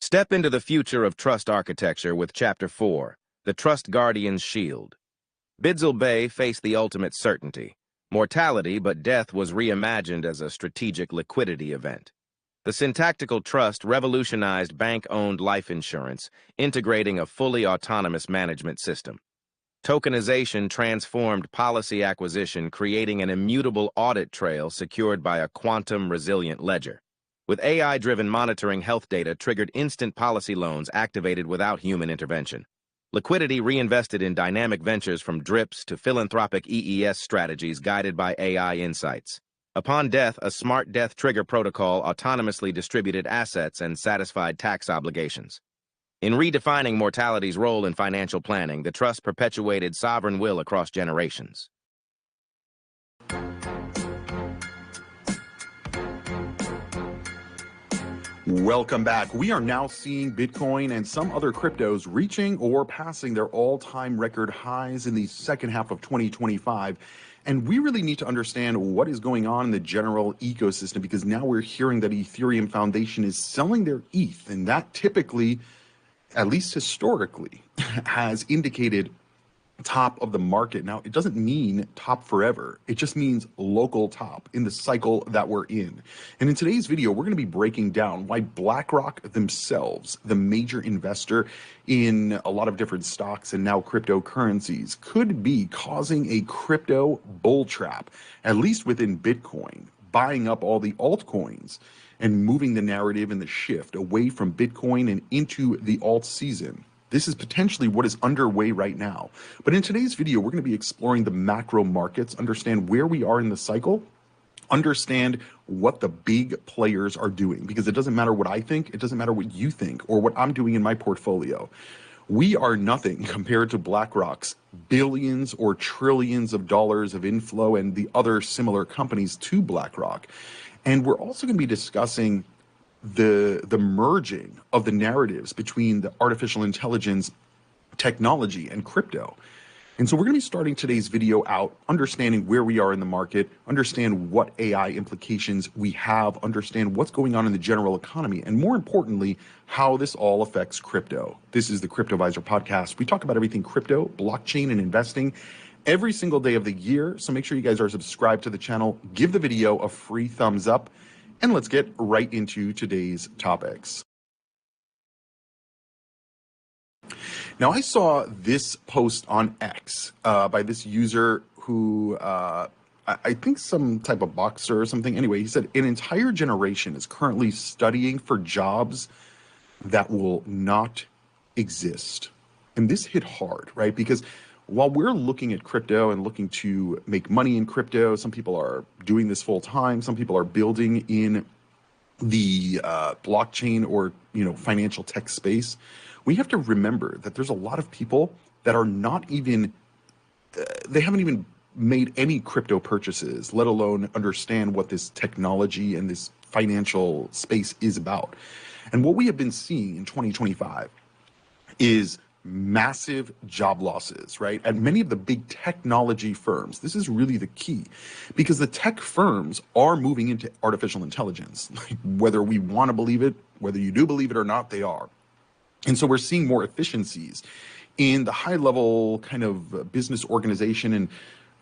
Step into the future of trust architecture with Chapter 4, The Trust Guardian's Shield. Bidzil Bey faced the ultimate certainty. Mortality, but death was reimagined as a strategic liquidity event. The syntactical trust revolutionized bank-owned life insurance, integrating a fully autonomous management system. Tokenization transformed policy acquisition, creating an immutable audit trail secured by a quantum-resilient ledger. With AI-driven monitoring, health data triggered instant policy loans activated without human intervention. Liquidity reinvested in dynamic ventures from DRIPs to philanthropic EES strategies guided by AI insights. Upon death, a smart death trigger protocol autonomously distributed assets and satisfied tax obligations. In redefining mortality's role in financial planning, the trust perpetuated sovereign will across generations. Welcome back. We are now seeing Bitcoin and some other cryptos reaching or passing their all-time record highs in the second half of 2025. And we really need to understand what is going on in the general ecosystem, because now we're hearing that Ethereum Foundation is selling their ETH, and that typically, at least historically, has indicated top of the market. Now, it doesn't mean top forever. It just means local top in the cycle that we're in. And in today's video, we're going to be breaking down why BlackRock themselves, the major investor in a lot of different stocks and now cryptocurrencies, could be causing a crypto bull trap, at least within Bitcoin, buying up all the altcoins and moving the narrative and the shift away from Bitcoin and into the alt season. This is potentially what is underway right now. But in today's video, we're going to be exploring the macro markets, understand where we are in the cycle, understand what the big players are doing, because it doesn't matter what I think, it doesn't matter what you think or what I'm doing in my portfolio. We are nothing compared to BlackRock's billions or trillions of dollars of inflow and the other similar companies to BlackRock. And we're also going to be discussing the merging of the narratives between the artificial intelligence technology and crypto. And so we're going to be starting today's video out understanding where we are in the market, understand what AI implications we have, understand what's going on in the general economy, and more importantly, how this all affects crypto. This is the CryptoVisor podcast. We talk about everything crypto, blockchain, and investing every single day of the year. So make sure you guys are subscribed to the channel, give the video a free thumbs up, and let's get right into today's topics. Now, I saw this post on X by this user who, I think some type of boxer or something. Anyway, he said, an entire generation is currently studying for jobs that will not exist. And this hit hard, right? Because while we're looking at crypto and looking to make money in crypto, some people are doing this full time. Some people are building in the blockchain or financial tech space. We have to remember that there's a lot of people that are not even, they haven't even made any crypto purchases, let alone understand what this technology and this financial space is about. And what we have been seeing in 2025 is massive job losses, right? At many of the big technology firms. This is really the key, because the tech firms are moving into artificial intelligence. Like, whether we want to believe it, whether you do believe it or not, they are. And so we're seeing more efficiencies in the high level kind of business organization and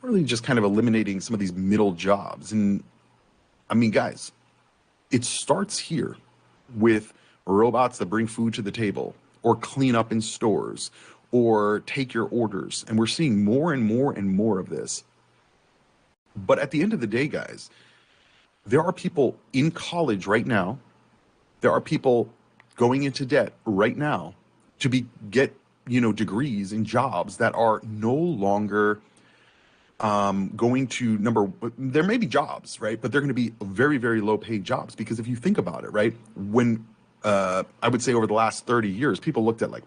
really just kind of eliminating some of these middle jobs. And I mean, guys, it starts here with robots that bring food to the table, or clean up in stores, or take your orders. And we're seeing more and more and more of this. But at the end of the day, guys, there are people in college right now. There are people going into debt right now to get degrees in jobs that are no longer going to there may be jobs, right? But they're going to be very, very low paid jobs, because if you think about it, right, when I would say over the last 30 years, people looked at like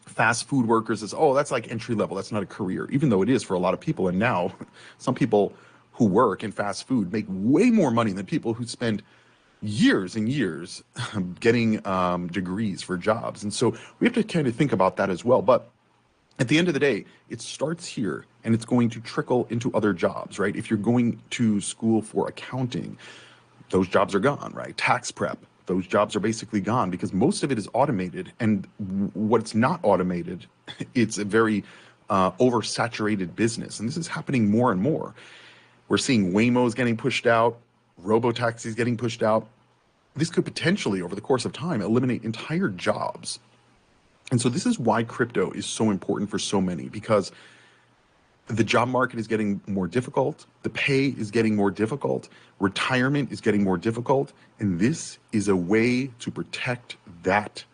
fast food workers as, oh, that's like entry level. That's not a career, even though it is for a lot of people. And now some people who work in fast food make way more money than people who spend years and years getting degrees for jobs. And so we have to kind of think about that as well. But at the end of the day, it starts here and it's going to trickle into other jobs, right? If you're going to school for accounting, those jobs are gone, right? Tax prep, those jobs are basically gone because most of it is automated. And what's not automated, it's a very oversaturated business. And this is happening more and more. We're seeing Waymos getting pushed out, robo-taxis getting pushed out. This could potentially, over the course of time, eliminate entire jobs. And so this is why crypto is so important for so many, because the job market is getting more difficult, the pay is getting more difficult, retirement is getting more difficult, and this is a way to protect that,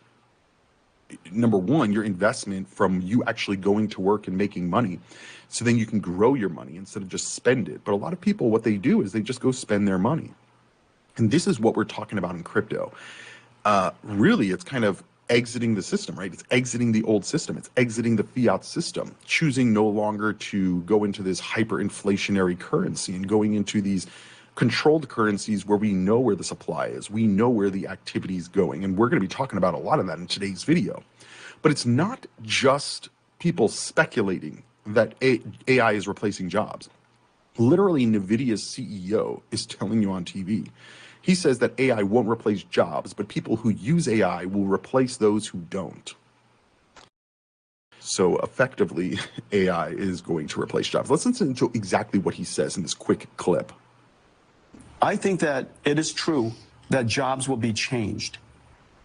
number one, your investment from you actually going to work and making money, so then you can grow your money instead of just spend it. But a lot of people, what they do is they just go spend their money. And this is what we're talking about in crypto. Really, it's kind of exiting the system, right? It's exiting the old system. It's exiting the fiat system, choosing no longer to go into this hyperinflationary currency and going into these controlled currencies where we know where the supply is. We know where the activity is going. And we're going to be talking about a lot of that in today's video. But it's not just people speculating that AI is replacing jobs. Literally, NVIDIA's CEO is telling you on TV. He says that AI won't replace jobs, but people who use AI will replace those who don't. So effectively, AI is going to replace jobs. Let's listen to exactly what he says in this quick clip. I think that it is true that jobs will be changed.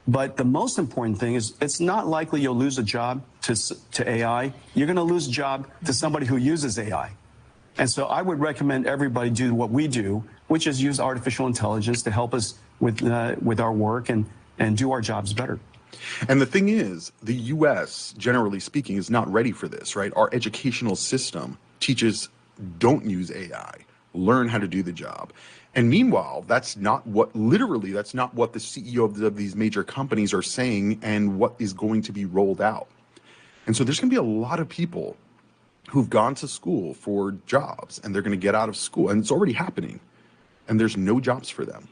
But the most important thing is it's not likely you'll lose a job to AI. You're going to lose a job to somebody who uses AI. And so I would recommend everybody do what we do, which is use artificial intelligence to help us with our work and do our jobs better. And the thing is, the U.S., generally speaking, is not ready for this, right? Our educational system teaches don't use AI, learn how to do the job. And meanwhile, that's not what the CEO of these major companies are saying and what is going to be rolled out. And so there's going to be a lot of people who've gone to school for jobs and they're going to get out of school, and it's already happening, and there's no jobs for them.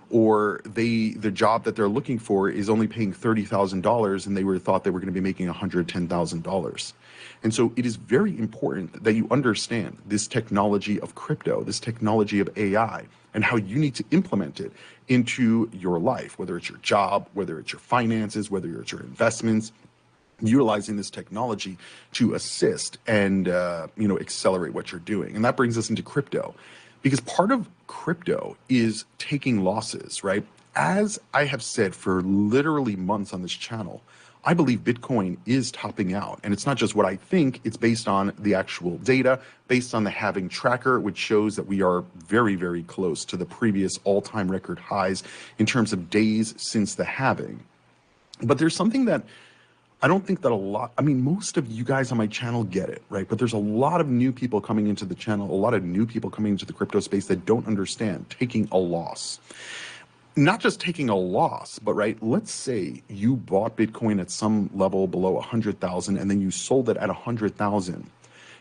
Or the job that they're looking for is only paying $30,000 and they thought they were going to be making $110,000. And so it is very important that you understand this technology of crypto, this technology of AI, and how you need to implement it into your life, whether it's your job, whether it's your finances, whether it's your investments, utilizing this technology to assist and accelerate what you're doing. And that brings us into crypto, because part of crypto is taking losses, right? As I have said for literally months on this channel, I believe Bitcoin is topping out. And it's not just what I think, it's based on the actual data, based on the halving tracker, which shows that we are very, very close to the previous all-time record highs in terms of days since the halving. But there's something that I don't think that most of you guys on my channel get it, right? But there's a lot of new people coming into the channel, a lot of new people coming into the crypto space that don't understand taking a loss. Not just taking a loss, but right, let's say you bought Bitcoin at some level below 100,000 and then you sold it at 100,000.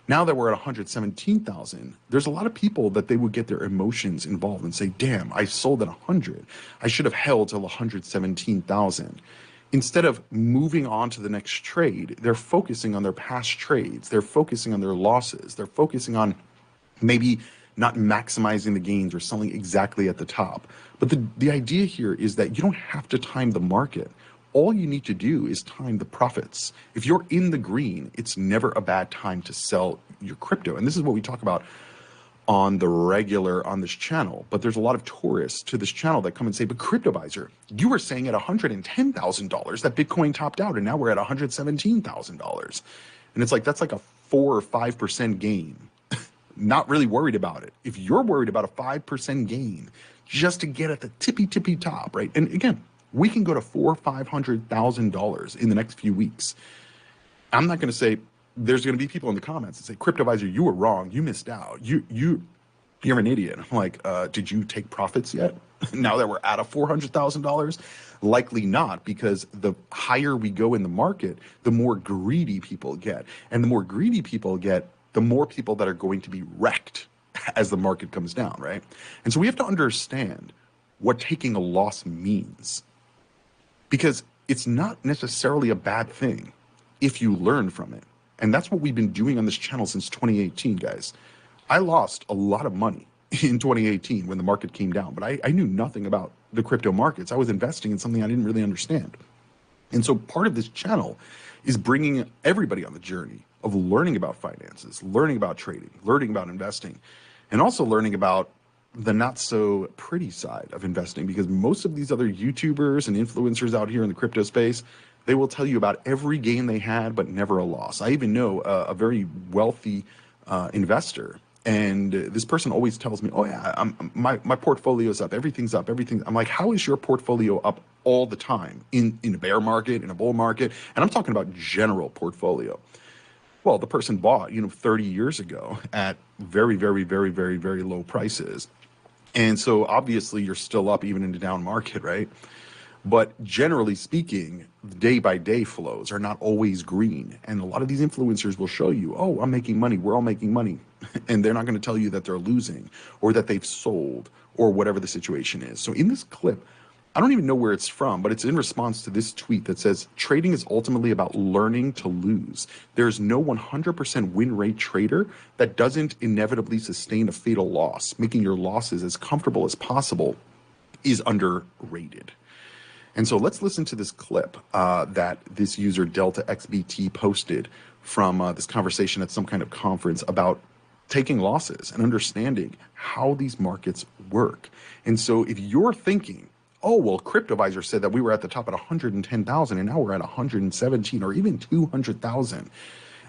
Now that we're at 117,000, there's a lot of people that they would get their emotions involved and say, damn, I sold at 100. I should have held till 117,000. Instead of moving on to the next trade, they're focusing on their past trades. They're focusing on their losses. They're focusing on maybe not maximizing the gains or selling exactly at the top. But the idea here is that you don't have to time the market. All you need to do is time the profits. If you're in the green, it's never a bad time to sell your crypto. And this is what we talk about on the regular on this channel. But there's a lot of tourists to this channel that come and say, but CryptoVisor, you were saying at $110,000 that Bitcoin topped out and now we're at $117,000. And it's like, that's like a 4 or 5% gain. Not really worried about it. If you're worried about a 5% gain just to get at the tippy top, right? And again, we can go to $400,000 or $500,000 in the next few weeks. I'm not going to say, there's going to be people in the comments that say, CryptoVisor, you were wrong. You missed out. You're an idiot. I'm like, did you take profits yet? Now that we're at a $400,000? Likely not, because the higher we go in the market, the more greedy people get. And the more greedy people get, the more people that are going to be wrecked as the market comes down, right? And so we have to understand what taking a loss means, because it's not necessarily a bad thing if you learn from it. And that's what we've been doing on this channel since 2018, guys. I lost a lot of money in 2018 when the market came down, but I knew nothing about the crypto markets. I was investing in something I didn't really understand. And so part of this channel is bringing everybody on the journey of learning about finances, learning about trading, learning about investing, and also learning about the not so pretty side of investing, because most of these other YouTubers and influencers out here in the crypto space, they will tell you about every gain they had, but never a loss. I even know a very wealthy investor, and this person always tells me, "Oh yeah, my portfolio's up, everything's up, everything." I'm like, "How is your portfolio up all the time in a bear market, in a bull market?" And I'm talking about general portfolio. Well, the person bought, 30 years ago at very, very, very, very, very low prices. And so obviously you're still up even in the down market, right? But generally speaking, day by day flows are not always green. And a lot of these influencers will show you, "Oh, I'm making money. We're all making money." And they're not going to tell you that they're losing or that they've sold or whatever the situation is. So in this clip, I don't even know where it's from, but it's in response to this tweet that says, "Trading is ultimately about learning to lose. There's no 100% win rate trader that doesn't inevitably sustain a fatal loss. Making your losses as comfortable as possible is underrated." And so let's listen to this clip that this user Delta XBT posted from this conversation at some kind of conference about taking losses and understanding how these markets work. And so if you're thinking, "Oh, well, CryptoVisor said that we were at the top at 110,000 and now we're at 117 or even 200,000.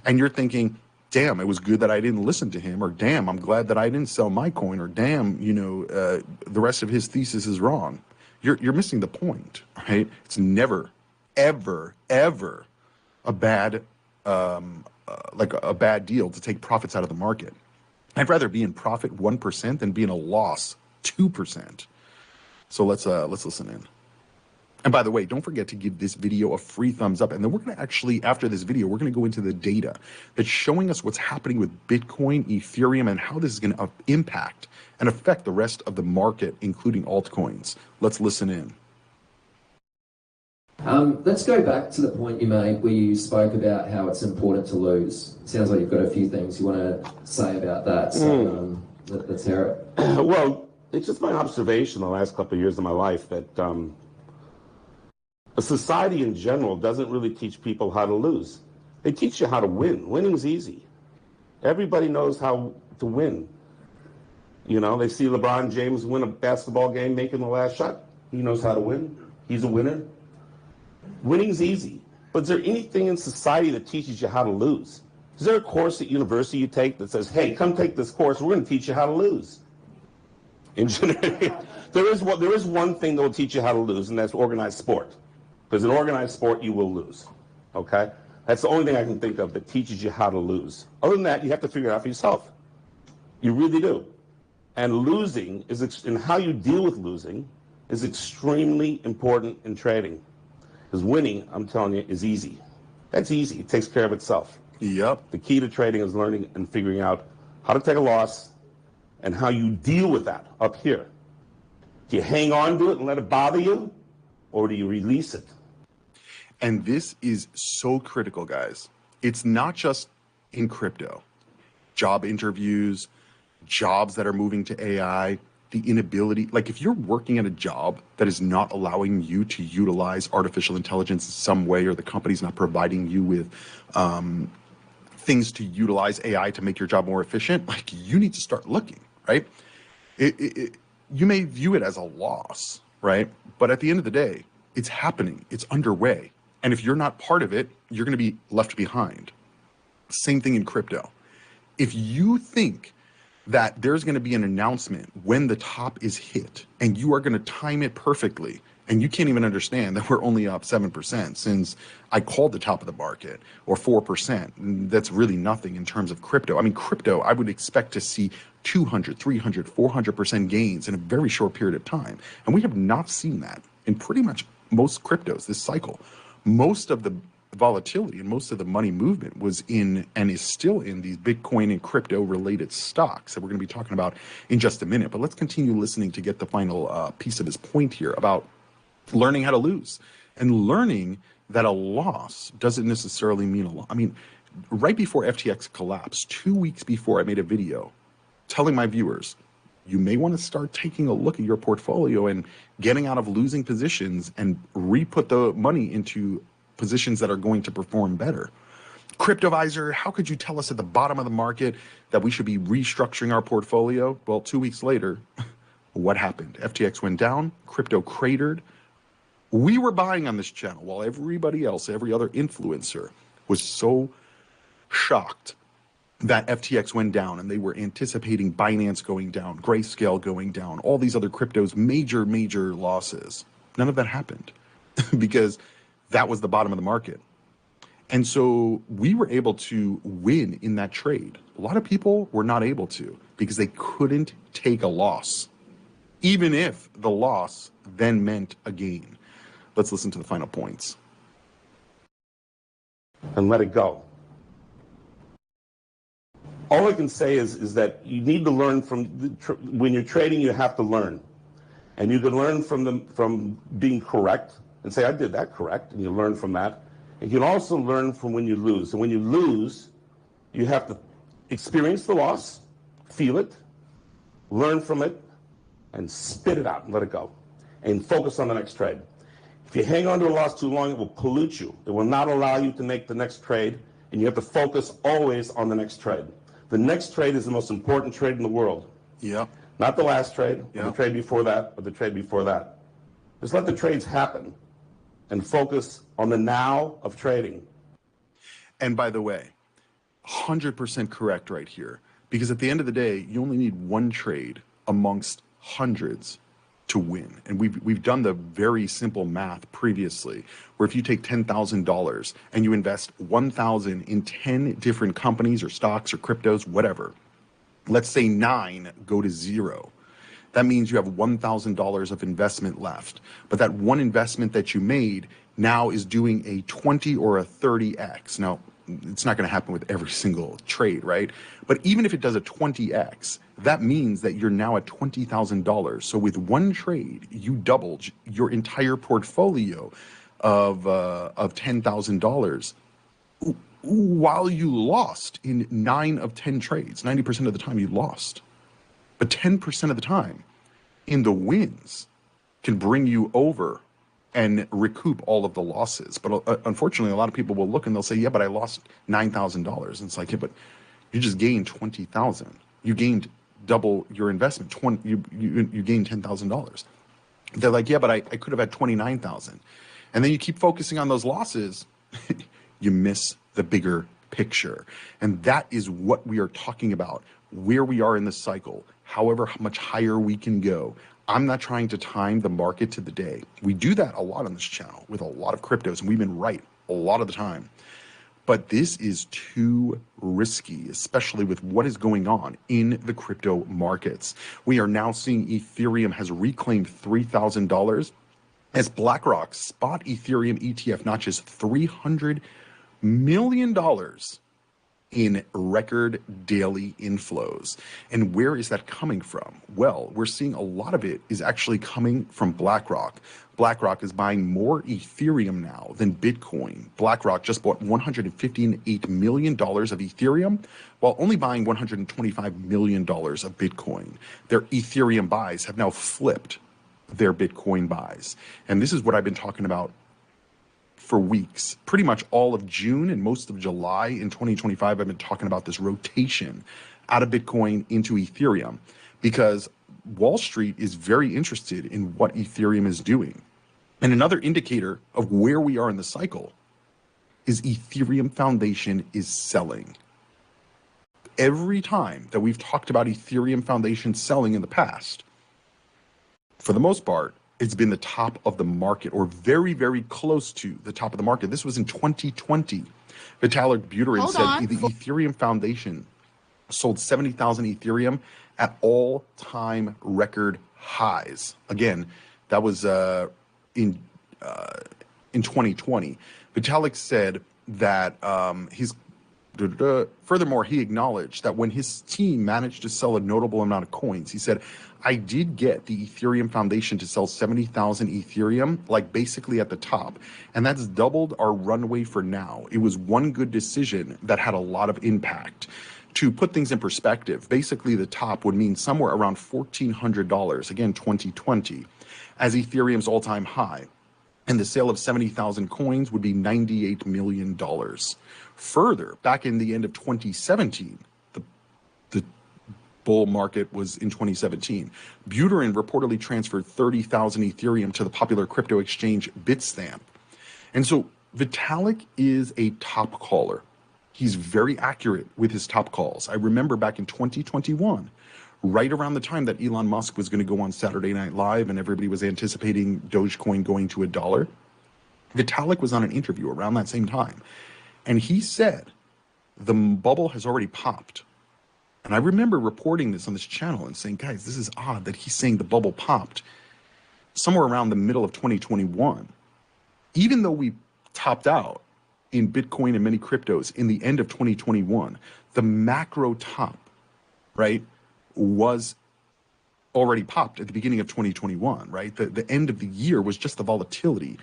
And you're thinking, "Damn, it was good that I didn't listen to him," or "Damn, I'm glad that I didn't sell my coin," or "Damn, the rest of his thesis is wrong." You're missing the point, right? It's never, ever, ever a bad like a bad deal to take profits out of the market. I'd rather be in profit 1% than be in a loss 2%. So let's listen in. And by the way, don't forget to give this video a free thumbs up. And then we're going to actually, after this video, we're going to go into the data that's showing us what's happening with Bitcoin, Ethereum, and how this is going to impact and affect the rest of the market, including altcoins. Let's listen in. Let's go back to the point you made where you spoke about how it's important to lose. Sounds like you've got a few things you want to say about that. So let's hear it. Well, it's just my observation the last couple of years of my life that a society in general doesn't really teach people how to lose. They teach you how to win. Winning's easy. Everybody knows how to win. They see LeBron James win a basketball game making the last shot. He knows how to win. He's a winner. Winning's easy. But is there anything in society that teaches you how to lose? Is there a course at university you take that says, "Hey, come take this course, we're going to teach you how to lose"? Engineering. There is one thing that will teach you how to lose, and that's organized sport. Because in organized sport, you will lose. Okay? That's the only thing I can think of that teaches you how to lose. Other than that, you have to figure it out for yourself. You really do. And losing and how you deal with losing is extremely important in trading. Because winning, I'm telling you, is easy. That's easy. It takes care of itself. Yep. The key to trading is learning and figuring out how to take a loss and how you deal with that up here. Do you hang on to it and let it bother you? Or do you release it? And this is so critical, guys. It's not just in crypto. Job interviews, jobs that are moving to AI, the inability, like if you're working at a job that is not allowing you to utilize artificial intelligence in some way, or the company's not providing you with things to utilize AI to make your job more efficient, like you need to start looking, right? You may view it as a loss, right? But at the end of the day, it's happening, it's underway. And if you're not part of it, you're going to be left behind. Same thing in crypto. If you think that there's going to be an announcement when the top is hit and you are going to time it perfectly, and you can't even understand that we're only up 7% since I called the top of the market, or 4%, that's really nothing in terms of crypto. I mean, crypto, I would expect to see 200, 300, 400% gains in a very short period of time. And we have not seen that in pretty much most cryptos this cycle. Most of the volatility and most of the money movement was in and is still in these Bitcoin and crypto related stocks that we're going to be talking about in just a minute. But let's continue listening to get the final piece of his point here about learning how to lose and learning that a loss doesn't necessarily mean a loss. I mean, right before FTX collapsed, 2 weeks before, I made a video telling my viewers, you may want to start taking a look at your portfolio and getting out of losing positions and re-put the money into positions that are going to perform better. CryptoVisor, how could you tell us at the bottom of the market that we should be restructuring our portfolio? Well, 2 weeks later, what happened? FTX went down, crypto cratered. We were buying on this channel while everybody else, every other influencer, was so shocked that FTX went down and they were anticipating Binance going down, Grayscale going down, all these other cryptos, major losses. None of that happened because that was the bottom of the market. And so we were able to win in that trade. A lot of people were not able to because they couldn't take a loss, even if the loss then meant a gain. Let's listen to the final points. And let it go. All I can say is that you need to learn from, when you're trading, you have to learn. And you can learn from being correct and say, I did that correct, and you learn from that. And you can also learn from when you lose. And when you lose, you have to experience the loss, feel it, learn from it, and spit it out and let it go. And focus on the next trade. If you hang on to a loss too long, it will pollute you. It will not allow you to make the next trade, and you have to focus always on the next trade. The next trade is the most important trade in the world. Yeah. Not the last trade, or Yeah. the trade before that, or the trade before that. Just let the trades happen and focus on the now of trading. And by the way, 100% correct right here, because at the end of the day, you only need one trade amongst hundreds to win. And we've done the very simple math previously, where if you take $10,000 and you invest 1,000 in 10 different companies or stocks or cryptos, whatever, let's say 9 go to 0. That means you have $1,000 of investment left. But that one investment that you made now is doing a 20 or a 30x. Now, it's not going to happen with every single trade, right? But even if it does a 20x, that means that you're now at $20,000. So with one trade, you doubled your entire portfolio of $10,000 while you lost in 9 of 10 trades. 90% of the time you lost. But 10% of the time in the wins can bring you over and recoup all of the losses. But unfortunately, a lot of people will look and they'll say, yeah, but I lost $9,000. And it's like, yeah, but you just gained 20,000. You gained double your investment. You gained $10,000. They're like, yeah, but I could have had 29,000. And then you keep focusing on those losses, you miss the bigger picture. And that is what we are talking about, where we are in the cycle, however much higher we can go. I'm not trying to time the market to the day. We do that a lot on this channel with a lot of cryptos, and we've been right a lot of the time. But this is too risky, especially with what is going on in the crypto markets. We are now seeing Ethereum has reclaimed $3,000 as BlackRock's spot Ethereum ETF notches $300 million in record daily inflows. And where is that coming from? Well, we're seeing a lot of it is actually coming from BlackRock. BlackRock is buying more Ethereum now than Bitcoin. BlackRock just bought $158 million of Ethereum while only buying $125 million of Bitcoin. Their Ethereum buys have now flipped their Bitcoin buys. And this is what I've been talking about for weeks. Pretty much all of June and most of July in 2025, I've been talking about this rotation out of Bitcoin into Ethereum because Wall Street is very interested in what Ethereum is doing. And another indicator of where we are in the cycle is Ethereum Foundation is selling. Every time that we've talked about Ethereum Foundation selling in the past, for the most part, it's been the top of the market or very, very close to the top of the market. This was in 2020. Vitalik Buterin said the Ethereum Foundation sold 70,000 Ethereum at all-time record highs. Again, that was in 2020. Vitalik said that furthermore, he acknowledged that when his team managed to sell a notable amount of coins, he said, I did get the Ethereum Foundation to sell 70,000 Ethereum, like basically at the top. And that's doubled our runway for now. It was one good decision that had a lot of impact. to put things in perspective, basically the top would mean somewhere around $1,400, again, 2020, as Ethereum's all-time high. And the sale of 70,000 coins would be $98 million. Further, back in the end of 2017, the bull market was in 2017, Buterin reportedly transferred 30,000 Ethereum to the popular crypto exchange Bitstamp. And so Vitalik is a top caller. He's very accurate with his top calls. I remember back in 2021, right around the time that Elon Musk was going to go on Saturday Night Live and everybody was anticipating Dogecoin going to $1, Vitalik was on an interview around that same time. And he said, the bubble has already popped. And I remember reporting this on this channel and saying, guys, this is odd that he's saying the bubble popped somewhere around the middle of 2021. Even though we topped out in Bitcoin and many cryptos in the end of 2021, the macro top, right, was already popped at the beginning of 2021, right? The end of the year was just the volatility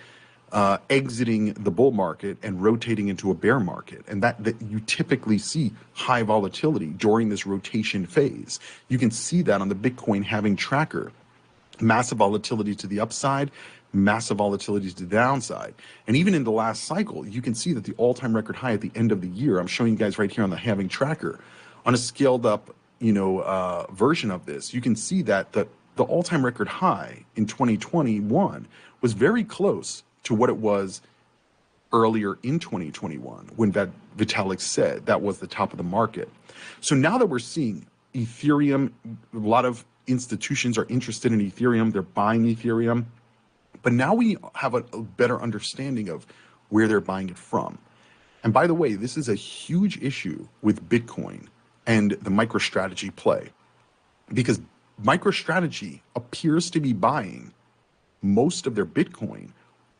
exiting the bull market and rotating into a bear market. And that you typically see high volatility during this rotation phase. You can see that on the Bitcoin halving tracker. Massive volatility to the upside, massive volatility to the downside. And even in the last cycle, you can see that the all-time record high at the end of the year, I'm showing you guys right here on the halving tracker, on a scaled up, version of this, you can see that the all-time record high in 2021 was very close to what it was earlier in 2021 when Vitalik said that was the top of the market. So now that we're seeing Ethereum, a lot of institutions are interested in Ethereum, they're buying Ethereum, but now we have a better understanding of where they're buying it from. And by the way, this is a huge issue with Bitcoin and the MicroStrategy play, because MicroStrategy appears to be buying most of their Bitcoin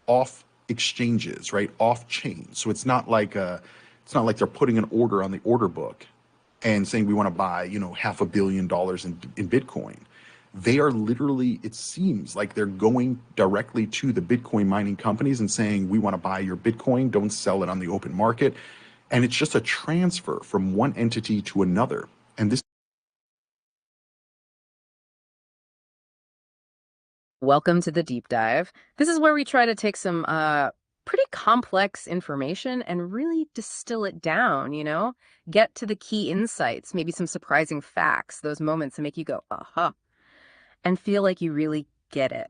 off exchanges, right? Off chain. So it's not like they're putting an order on the order book and saying we want to buy, $500 million in Bitcoin. They are literally, it seems like they're going directly to the Bitcoin mining companies and saying, we want to buy your Bitcoin, don't sell it on the open market. And it's just a transfer from one entity to another. And this. Welcome to the deep dive. This is where we try to take some pretty complex information and really distill it down, get to the key insights, maybe some surprising facts, those moments that make you go, aha, and feel like you really get it.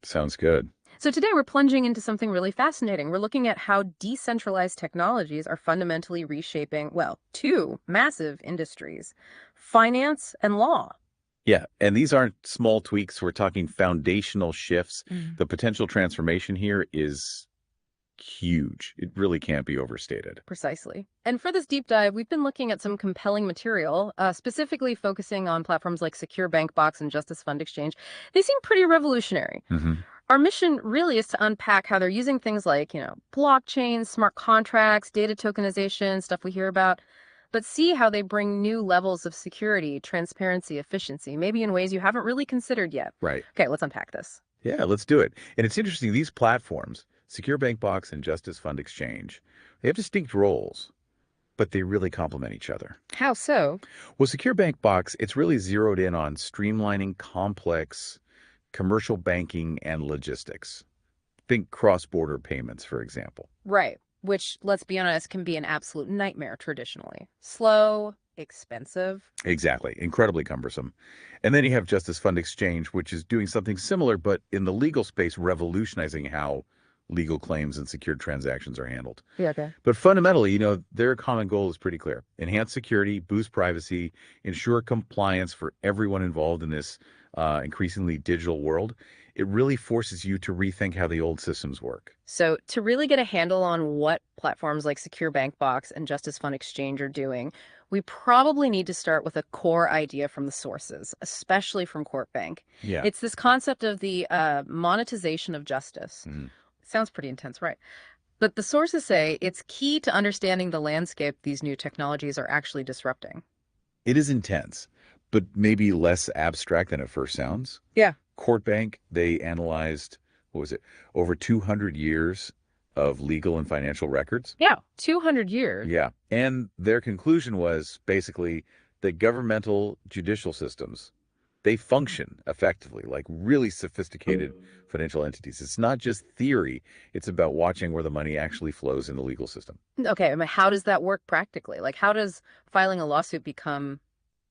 Sounds good. So today we're plunging into something really fascinating. We're looking at how decentralized technologies are fundamentally reshaping, two massive industries, finance and law. Yeah, and these aren't small tweaks. We're talking foundational shifts. The potential transformation here is huge. It really can't be overstated. Precisely. And for this deep dive, we've been looking at some compelling material, specifically focusing on platforms like Secure Bank Box and JusticeFund Exchange. They seem pretty revolutionary. Our mission really is to unpack how they're using things like, blockchains, smart contracts, data tokenization, stuff we hear about, but see how they bring new levels of security, transparency, efficiency, maybe in ways you haven't really considered yet. Right. Okay, let's unpack this. Yeah, let's do it. And it's interesting, these platforms, Secure Bank Box and JusticeFund Exchange, they have distinct roles, but they really complement each other. How so? Well, Secure Bank Box, it's really zeroed in on streamlining complex commercial banking and logistics. Think cross-border payments, for example. Right. Which, let's be honest, can be an absolute nightmare traditionally. Slow, expensive. Exactly. Incredibly cumbersome. And then you have JusticeFund Exchange, which is doing something similar, but in the legal space, revolutionizing how legal claims and secured transactions are handled. Yeah, okay. But fundamentally, their common goal is pretty clear. Enhance security, boost privacy, ensure compliance for everyone involved in this increasingly digital world. It really forces you to rethink how the old systems work. So to really get a handle on what platforms like Secure Bank Box and JusticeFund Exchange are doing, we probably need to start with a core idea from the sources, especially from CourtBank. Yeah. It's this concept of the monetization of justice. Sounds pretty intense, right? But the sources say it's key to understanding the landscape these new technologies are actually disrupting. It is intense, but maybe less abstract than it first sounds. Yeah. CourtBank, they analyzed, over 200 years of legal and financial records. Yeah, 200 years. Yeah. And their conclusion was basically that governmental judicial systems, they function effectively like really sophisticated financial entities. It's not just theory. It's about watching where the money actually flows in the legal system. Okay, I mean, how does that work practically? Like, how does filing a lawsuit become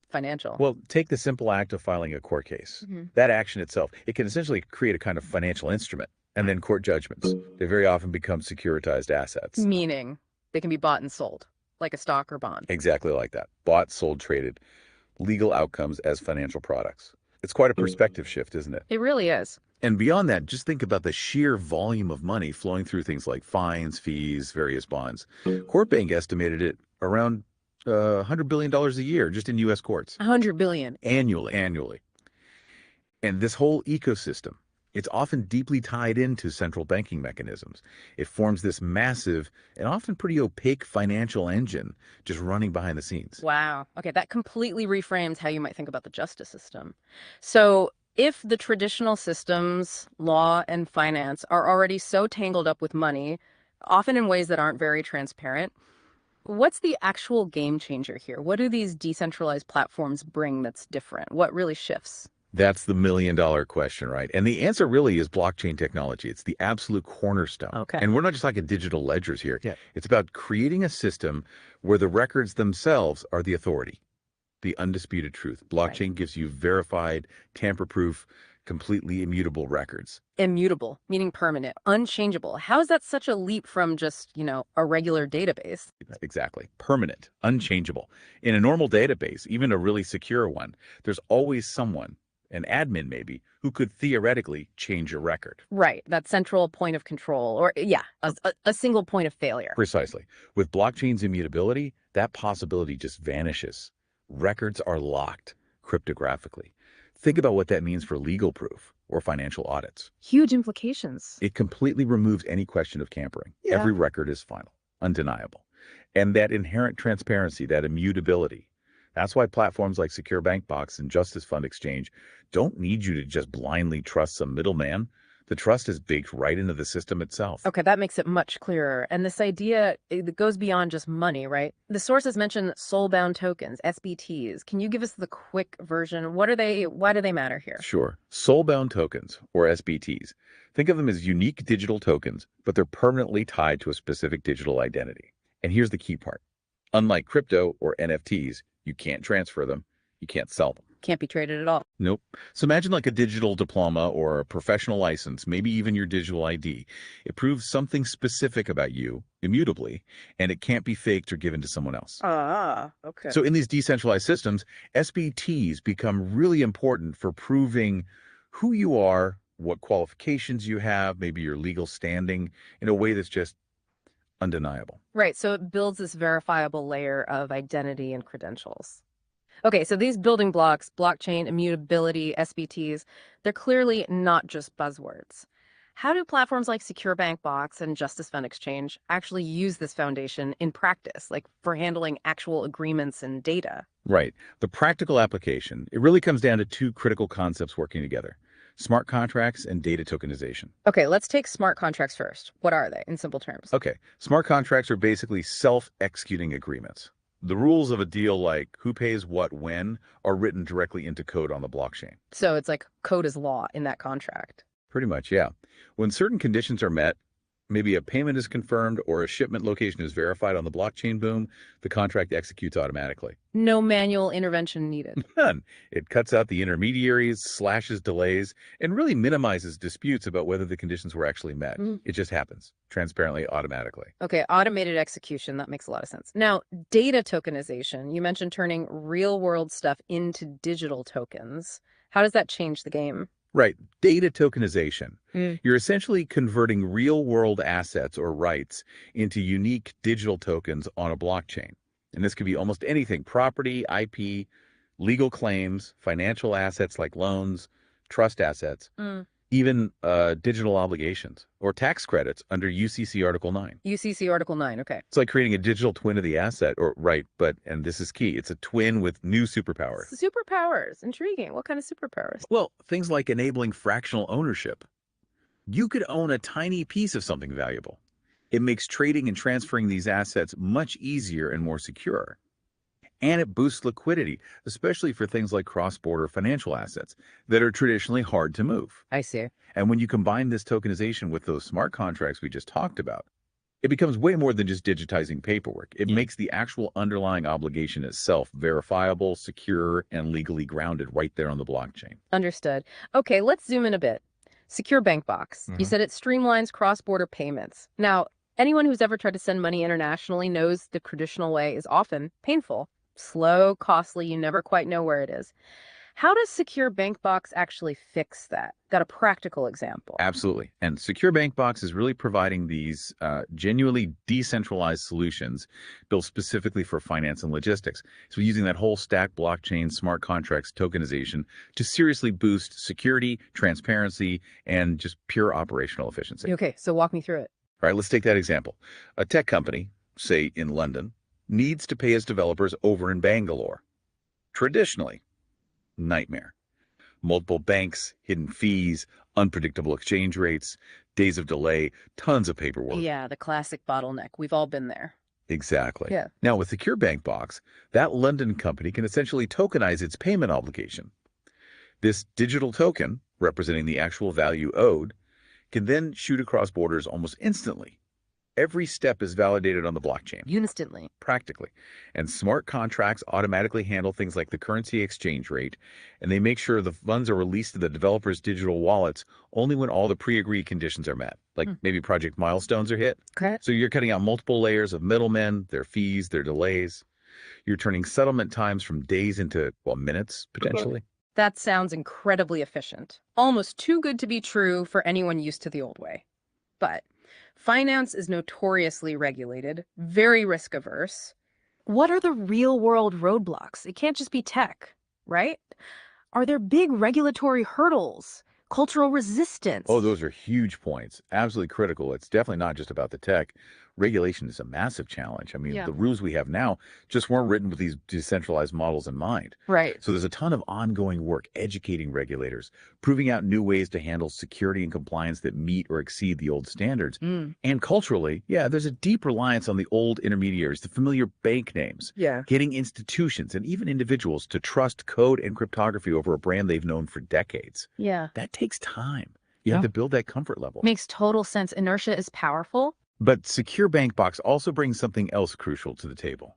financial? Well, take the simple act of filing a court case. That action itself, it can essentially create a kind of financial instrument. And then court judgments, they very often become securitized assets. Meaning they can be bought and sold, like a stock or bond. Exactly like that. Bought, sold, traded, legal outcomes as financial products. It's quite a perspective shift, isn't it? It really is. And beyond that, just think about the sheer volume of money flowing through things like fines, fees, various bonds. Court Bank estimated it around $100 billion a year just in U.S. courts. 100 billion. Annually. And this whole ecosystem, it's often deeply tied into central banking mechanisms. It forms this massive and often pretty opaque financial engine just running behind the scenes. Wow. Okay, that completely reframes how you might think about the justice system. So if the traditional systems, law and finance, are already so tangled up with money, often in ways that aren't very transparent, what's the actual game changer here? What do these decentralized platforms bring that's different? What really shifts? That's the million-dollar question, right? And the answer really is blockchain technology. It's the absolute cornerstone. Okay. And we're not just talking digital ledgers here. Yeah. It's about creating a system where the records themselves are the authority, the undisputed truth. Blockchain gives you verified, tamper-proof, completely immutable records. Immutable, meaning permanent, unchangeable. How is that such a leap from just, a regular database? Exactly. Permanent, unchangeable. In a normal database, even a really secure one, there's always someone, an admin maybe, who could theoretically change your record. Right, that central point of control, or a single point of failure. Precisely. With blockchain's immutability, that possibility just vanishes. Records are locked cryptographically. Think about what that means for legal proof or financial audits. Huge implications. It completely removes any question of tampering. Yeah. Every record is final, undeniable. And that inherent transparency, that immutability, that's why platforms like Secure Bank Box and JusticeFund Exchange don't need you to just blindly trust some middleman. The trust is baked right into the system itself. Okay, that makes it much clearer. And this idea, it goes beyond just money, right? The sources mention soul-bound tokens, SBTs. Can you give us the quick version? What are they? Why do they matter here? Sure. Soul-bound tokens, or SBTs. Think of them as unique digital tokens, but they're permanently tied to a specific digital identity. And here's the key part. Unlike crypto or NFTs, you can't transfer them. You can't sell them. Can't be traded at all. Nope. So imagine like a digital diploma or a professional license, maybe even your digital ID. It proves something specific about you, immutably, and it can't be faked or given to someone else. Ah, okay. So in these decentralized systems, SBTs become really important for proving who you are, what qualifications you have, maybe your legal standing, in a way that's just undeniable. Right, so it builds this verifiable layer of identity and credentials. Okay, so these building blocks, blockchain, immutability, SBTs, they're clearly not just buzzwords. How do platforms like Secure Bank Box and JusticeFund Exchange actually use this foundation in practice, like for handling actual agreements and data? Right. The practical application, it really comes down to two critical concepts working together: smart contracts and data tokenization. Okay, let's take smart contracts first. What are they in simple terms? Okay, smart contracts are basically self-executing agreements. The rules of a deal, like who pays what when, are written directly into code on the blockchain. So it's like code is law in that contract. Pretty much, yeah. When certain conditions are met, maybe a payment is confirmed or a shipment location is verified on the blockchain, boom, the contract executes automatically. No manual intervention needed. None. It cuts out the intermediaries, slashes delays, and really minimizes disputes about whether the conditions were actually met. It just happens, transparently, automatically. Okay, automated execution, that makes a lot of sense. Now, data tokenization, you mentioned turning real-world stuff into digital tokens. How does that change the game? Right. Data tokenization. You're essentially converting real-world assets or rights into unique digital tokens on a blockchain. And this could be almost anything: property, IP, legal claims, financial assets like loans, trust assets, even digital obligations or tax credits under UCC Article 9. UCC Article 9, okay. It's like creating a digital twin of the asset, and this is key, it's a twin with new superpowers. Superpowers, intriguing. What kind of superpowers? Well, things like enabling fractional ownership. You could own a tiny piece of something valuable. It makes trading and transferring these assets much easier and more secure. And it boosts liquidity, especially for things like cross-border financial assets that are traditionally hard to move. I see. And when you combine this tokenization with those smart contracts we just talked about, it becomes way more than just digitizing paperwork. It makes the actual underlying obligation itself verifiable, secure, and legally grounded right there on the blockchain. Understood. Okay, let's zoom in a bit. Secure Bank Box. You said it streamlines cross-border payments. Now, anyone who's ever tried to send money internationally knows the traditional way is often painful, slow, costly, you never quite know where it is. How does Secure Bank Box actually fix that? Got a practical example? Absolutely. And Secure Bank Box is really providing these genuinely decentralized solutions built specifically for finance and logistics. So using that whole stack blockchain, smart contracts, tokenization to seriously boost security, transparency, and just pure operational efficiency. Okay, so walk me through it. All right, let's take that example. A tech company, say in London, needs to pay its developers over in Bangalore. Traditionally, nightmare. Multiple banks, hidden fees, unpredictable exchange rates, days of delay, tons of paperwork. Yeah, the classic bottleneck. We've all been there. Exactly. Yeah. Now, with Secure Bank Box, that London company can essentially tokenize its payment obligation. This digital token, representing the actual value owed, can then shoot across borders almost instantly. Every step is validated on the blockchain. Instantly. Practically. And smart contracts automatically handle things like the currency exchange rate, and they make sure the funds are released to the developers' digital wallets only when all the pre-agreed conditions are met, like maybe project milestones are hit. Okay. So you're cutting out multiple layers of middlemen, their fees, their delays. You're turning settlement times from days into, well, minutes, potentially. That sounds incredibly efficient. Almost too good to be true for anyone used to the old way. But finance is notoriously regulated, very risk averse. What are the real world roadblocks? It can't just be tech, right? Are there big regulatory hurdles, cultural resistance? Oh, those are huge points. Absolutely critical. It's definitely not just about the tech. Regulation is a massive challenge. I mean, the rules we have now just weren't written with these decentralized models in mind. Right. So there's a ton of ongoing work educating regulators, proving out new ways to handle security and compliance that meet or exceed the old standards. And culturally, there's a deep reliance on the old intermediaries, the familiar bank names, getting institutions and even individuals to trust code and cryptography over a brand they've known for decades. Yeah. That takes time. You have to build that comfort level. Makes total sense. Inertia is powerful. But Secure Bank Box also brings something else crucial to the table: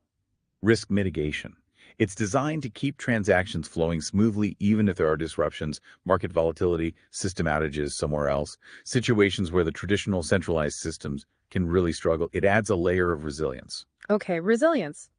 risk mitigation. It's designed to keep transactions flowing smoothly even if there are disruptions, market volatility, system outages somewhere else, situations where the traditional centralized systems can really struggle. It adds a layer of resilience. Okay, resilience.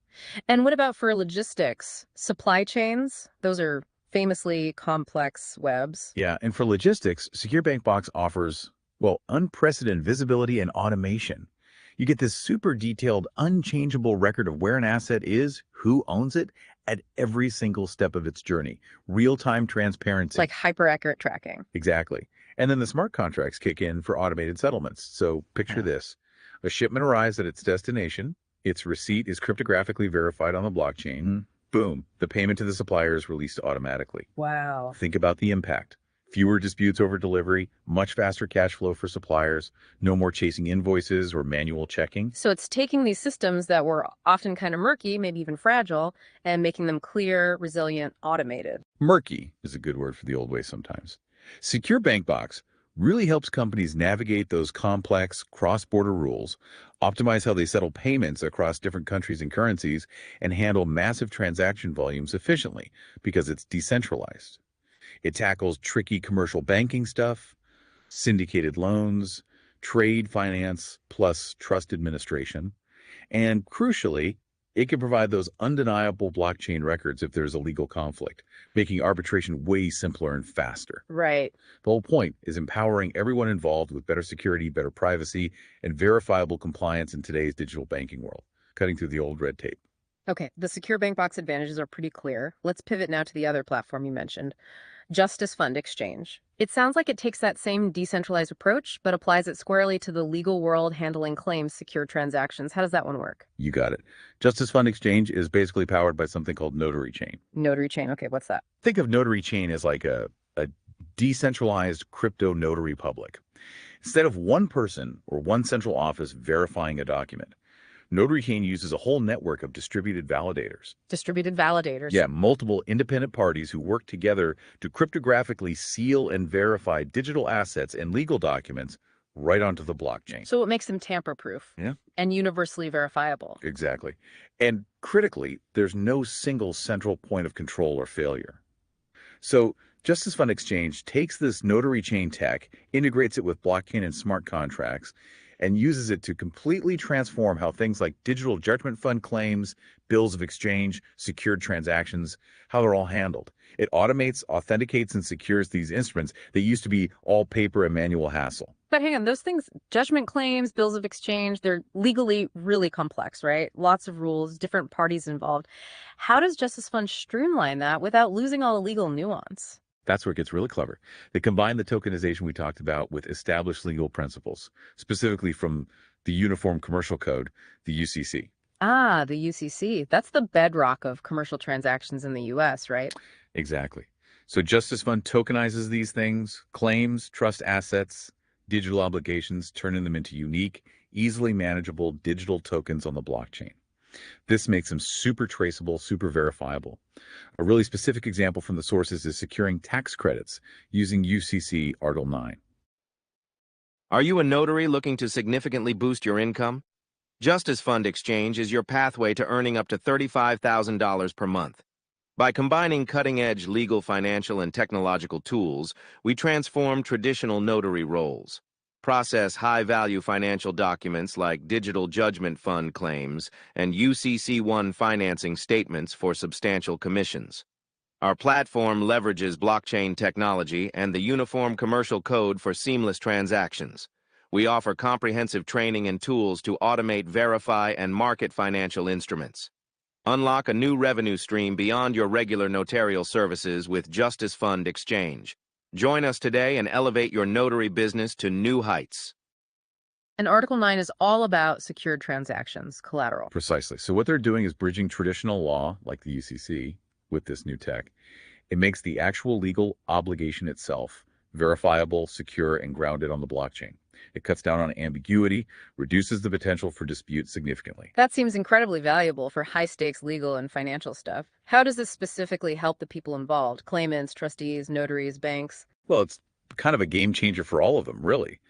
And what about for logistics? Supply chains? Those are famously complex webs. Yeah, and for logistics, Secure Bank Box offers, well, unprecedented visibility and automation. You get this super detailed, unchangeable record of where an asset is, who owns it, at every single step of its journey. Real-time transparency. It's like hyper-accurate tracking. Exactly. And then the smart contracts kick in for automated settlements. So picture this. A shipment arrives at its destination. Its receipt is cryptographically verified on the blockchain. Boom. The payment to the supplier is released automatically. Wow. Think about the impact. Fewer disputes over delivery, much faster cash flow for suppliers, no more chasing invoices or manual checking. So it's taking these systems that were often kind of murky, maybe even fragile, and making them clear, resilient, automated. Murky is a good word for the old way sometimes. Secure Bank Box really helps companies navigate those complex cross-border rules, optimize how they settle payments across different countries and currencies, and handle massive transaction volumes efficiently because it's decentralized. It tackles tricky commercial banking stuff, syndicated loans, trade finance, plus trust administration. And crucially, it can provide those undeniable blockchain records if there's a legal conflict, making arbitration way simpler and faster. Right. The whole point is empowering everyone involved with better security, better privacy, and verifiable compliance in today's digital banking world, cutting through the old red tape. Okay, the Secure Bank Box advantages are pretty clear. Let's pivot now to the other platform you mentioned, JusticeFund Exchange. It sounds like it takes that same decentralized approach, but applies it squarely to the legal world, handling claims, secure transactions. How does that one work? You got it. JusticeFund Exchange is basically powered by something called Notary Chain. Notary Chain. Okay, what's that? Think of Notary Chain as like a decentralized crypto notary public. Instead of one person or one central office verifying a document, Notary Chain uses a whole network of distributed validators. Distributed validators. Yeah, multiple independent parties who work together to cryptographically seal and verify digital assets and legal documents right onto the blockchain. So it makes them tamper-proof. Yeah. And universally verifiable. Exactly. And critically, there's no single central point of control or failure. So JusticeFund Exchange takes this Notary Chain tech, integrates it with blockchain and smart contracts, and uses it to completely transform how things like digital judgment fund claims, bills of exchange, secured transactions, how they're all handled. It automates, authenticates, and secures these instruments that used to be all paper and manual hassle. But hang on, those things, judgment claims, bills of exchange, they're legally really complex, right? Lots of rules, different parties involved. How does JusticeFund streamline that without losing all the legal nuance? That's where it gets really clever. They combine the tokenization we talked about with established legal principles, specifically from the Uniform Commercial Code, the UCC. Ah, the UCC. That's the bedrock of commercial transactions in the US, right? Exactly. So JusticeFund tokenizes these things, claims, trust assets, digital obligations, turning them into unique, easily manageable digital tokens on the blockchain. This makes them super traceable, super verifiable. A really specific example from the sources is securing tax credits using UCC Article 9. Are you a notary looking to significantly boost your income? JusticeFund Exchange is your pathway to earning up to $35,000 per month. By combining cutting-edge legal, financial, and technological tools, we transform traditional notary roles, process high-value financial documents like digital judgment fund claims and UCC1 financing statements for substantial commissions. Our platform leverages blockchain technology and the Uniform Commercial Code for seamless transactions. We offer comprehensive training and tools to automate, verify, and market financial instruments. Unlock a new revenue stream beyond your regular notarial services with JusticeFund Exchange. Join us today and elevate your notary business to new heights. And Article 9 is all about secured transactions, collateral. Precisely. So what they're doing is bridging traditional law, like the UCC, with this new tech. It makes the actual legal obligation itself verifiable, secure, and grounded on the blockchain. It cuts down on ambiguity, reduces the potential for dispute significantly. That seems incredibly valuable for high-stakes legal and financial stuff. How does this specifically help the people involved? Claimants, trustees, notaries, banks? Well, it's kind of a game changer for all of them, really.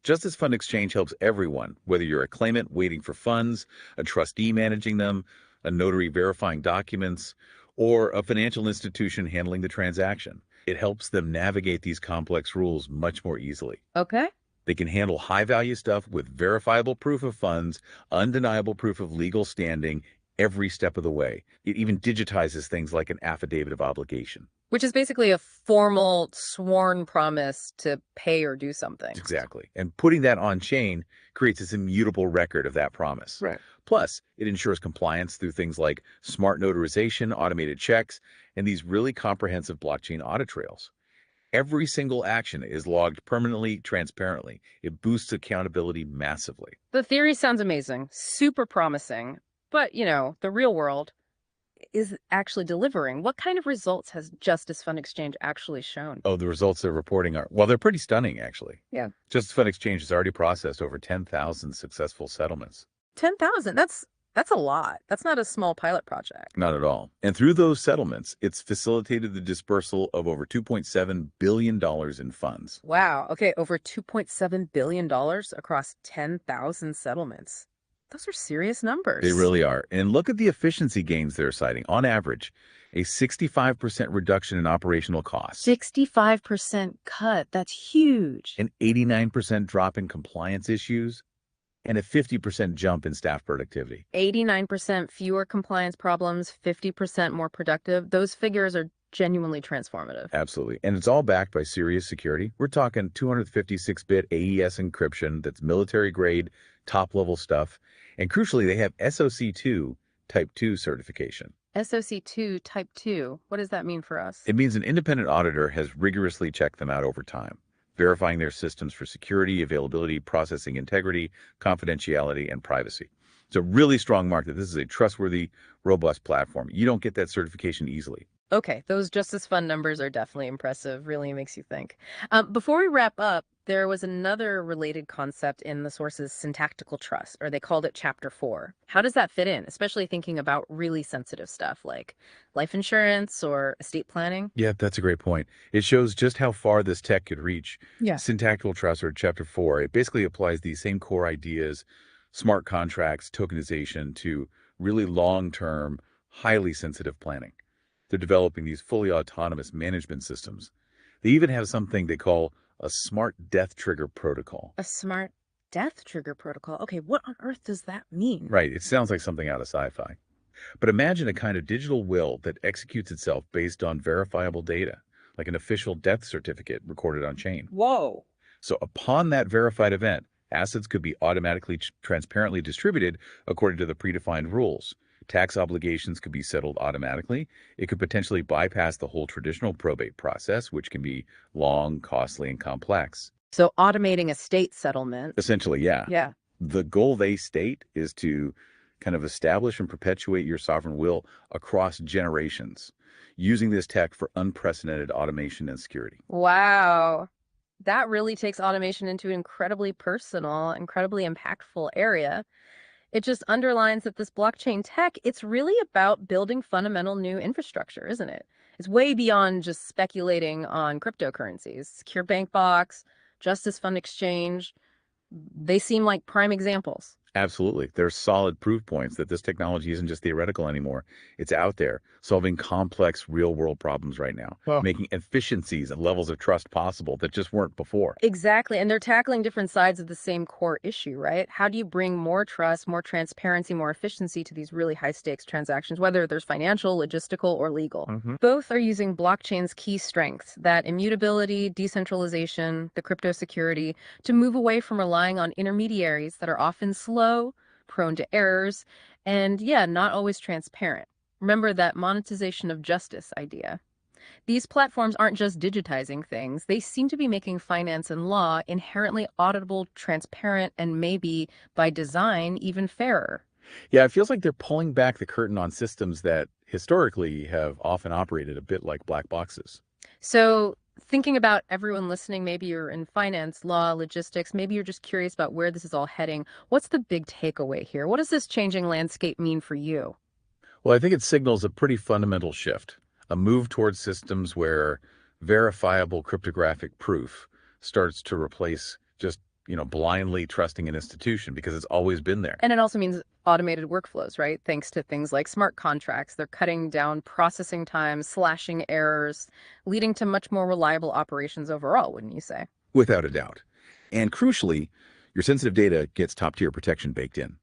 JusticeFund Exchange helps everyone, whether you're a claimant waiting for funds, a trustee managing them, a notary verifying documents, or a financial institution handling the transaction. It helps them navigate these complex rules much more easily. Okay. They can handle high-value stuff with verifiable proof of funds, undeniable proof of legal standing every step of the way. It even digitizes things like an affidavit of obligation. Which is basically a formal sworn promise to pay or do something. Exactly. And putting that on chain creates this immutable record of that promise. Right. Plus, it ensures compliance through things like smart notarization, automated checks, and these really comprehensive blockchain audit trails. Every single action is logged permanently, transparently. It boosts accountability massively. The theory sounds amazing, super promising, but, the real world is actually delivering. What kind of results has JusticeFund Exchange actually shown? Oh, the results they're reporting are, well, they're pretty stunning, actually. Yeah. JusticeFund Exchange has already processed over 10,000 successful settlements. 10,000, that's a lot. That's not a small pilot project. Not at all. And through those settlements, it's facilitated the dispersal of over $2.7 billion in funds. Wow. Okay, over $2.7 billion across 10,000 settlements. Those are serious numbers. They really are. And look at the efficiency gains they're citing. On average, a 65% reduction in operational costs. 65% cut. That's huge. An 89% drop in compliance issues, and a 50% jump in staff productivity. 89% fewer compliance problems, 50% more productive. Those figures are genuinely transformative. Absolutely. And it's all backed by serious security. We're talking 256-bit AES encryption that's military grade, top-level stuff. And crucially, they have SOC2 Type 2 certification. SOC2 Type 2. What does that mean for us? It means an independent auditor has rigorously checked them out over time, verifying their systems for security, availability, processing integrity, confidentiality, and privacy. It's a really strong mark that this is a trustworthy, robust platform. You don't get that certification easily. Okay, those JusticeFund numbers are definitely impressive. Really makes you think. Before we wrap up, There was another related concept in the source's syntactical trust, or they called it Chapter 4. How does that fit in, especially thinking about really sensitive stuff like life insurance or estate planning? Yeah, that's a great point. It shows just how far this tech could reach. Yeah. Syntactical trust, or Chapter 4, it basically applies these same core ideas, smart contracts, tokenization, to really long-term, highly sensitive planning. They're developing these fully autonomous management systems. They even have something they call a smart death trigger protocol. A smart death trigger protocol. Okay, what on earth does that mean? Right, it sounds like something out of sci-fi. But imagine a kind of digital will that executes itself based on verifiable data, like an official death certificate recorded on chain. Whoa. So upon that verified event, assets could be automatically transparently distributed according to the predefined rules. Tax obligations could be settled automatically. It could potentially bypass the whole traditional probate process, which can be long, costly, and complex. So automating estate settlement. Essentially, yeah. Yeah. The goal they state is to kind of establish and perpetuate your sovereign will across generations, using this tech for unprecedented automation and security. Wow. That really takes automation into an incredibly personal, incredibly impactful area. It just underlines that this blockchain tech, it's really about building fundamental new infrastructure, isn't it? It's way beyond just speculating on cryptocurrencies. Secure Bank Box, Justice Fund Exchange, they seem like prime examples. Absolutely. There's solid proof points that this technology isn't just theoretical anymore. It's out there, solving complex real-world problems right now, making efficiencies and levels of trust possible that just weren't before. Exactly. And they're tackling different sides of the same core issue, right? How do you bring more trust, more transparency, more efficiency to these really high-stakes transactions, whether there's financial, logistical, or legal? Both are using blockchain's key strengths, that immutability, decentralization, the crypto security, to move away from relying on intermediaries that are often slow, prone to errors, and yeah, not always transparent. Remember that monetization of justice idea. These platforms aren't just digitizing things, they seem to be making finance and law inherently auditable, transparent, and maybe, by design, even fairer. Yeah, it feels like they're pulling back the curtain on systems that historically have often operated a bit like black boxes. So, thinking about everyone listening, maybe you're in finance, law, logistics, maybe you're just curious about where this is all heading. What's the big takeaway here? What does this changing landscape mean for you? Well, I think it signals a pretty fundamental shift, a move towards systems where verifiable cryptographic proof starts to replace just, blindly trusting an institution because it's always been there. And it also means automated workflows, right? Thanks to things like smart contracts, they're cutting down processing times, slashing errors, leading to much more reliable operations overall, wouldn't you say? Without a doubt. And crucially, your sensitive data gets top-tier protection baked in.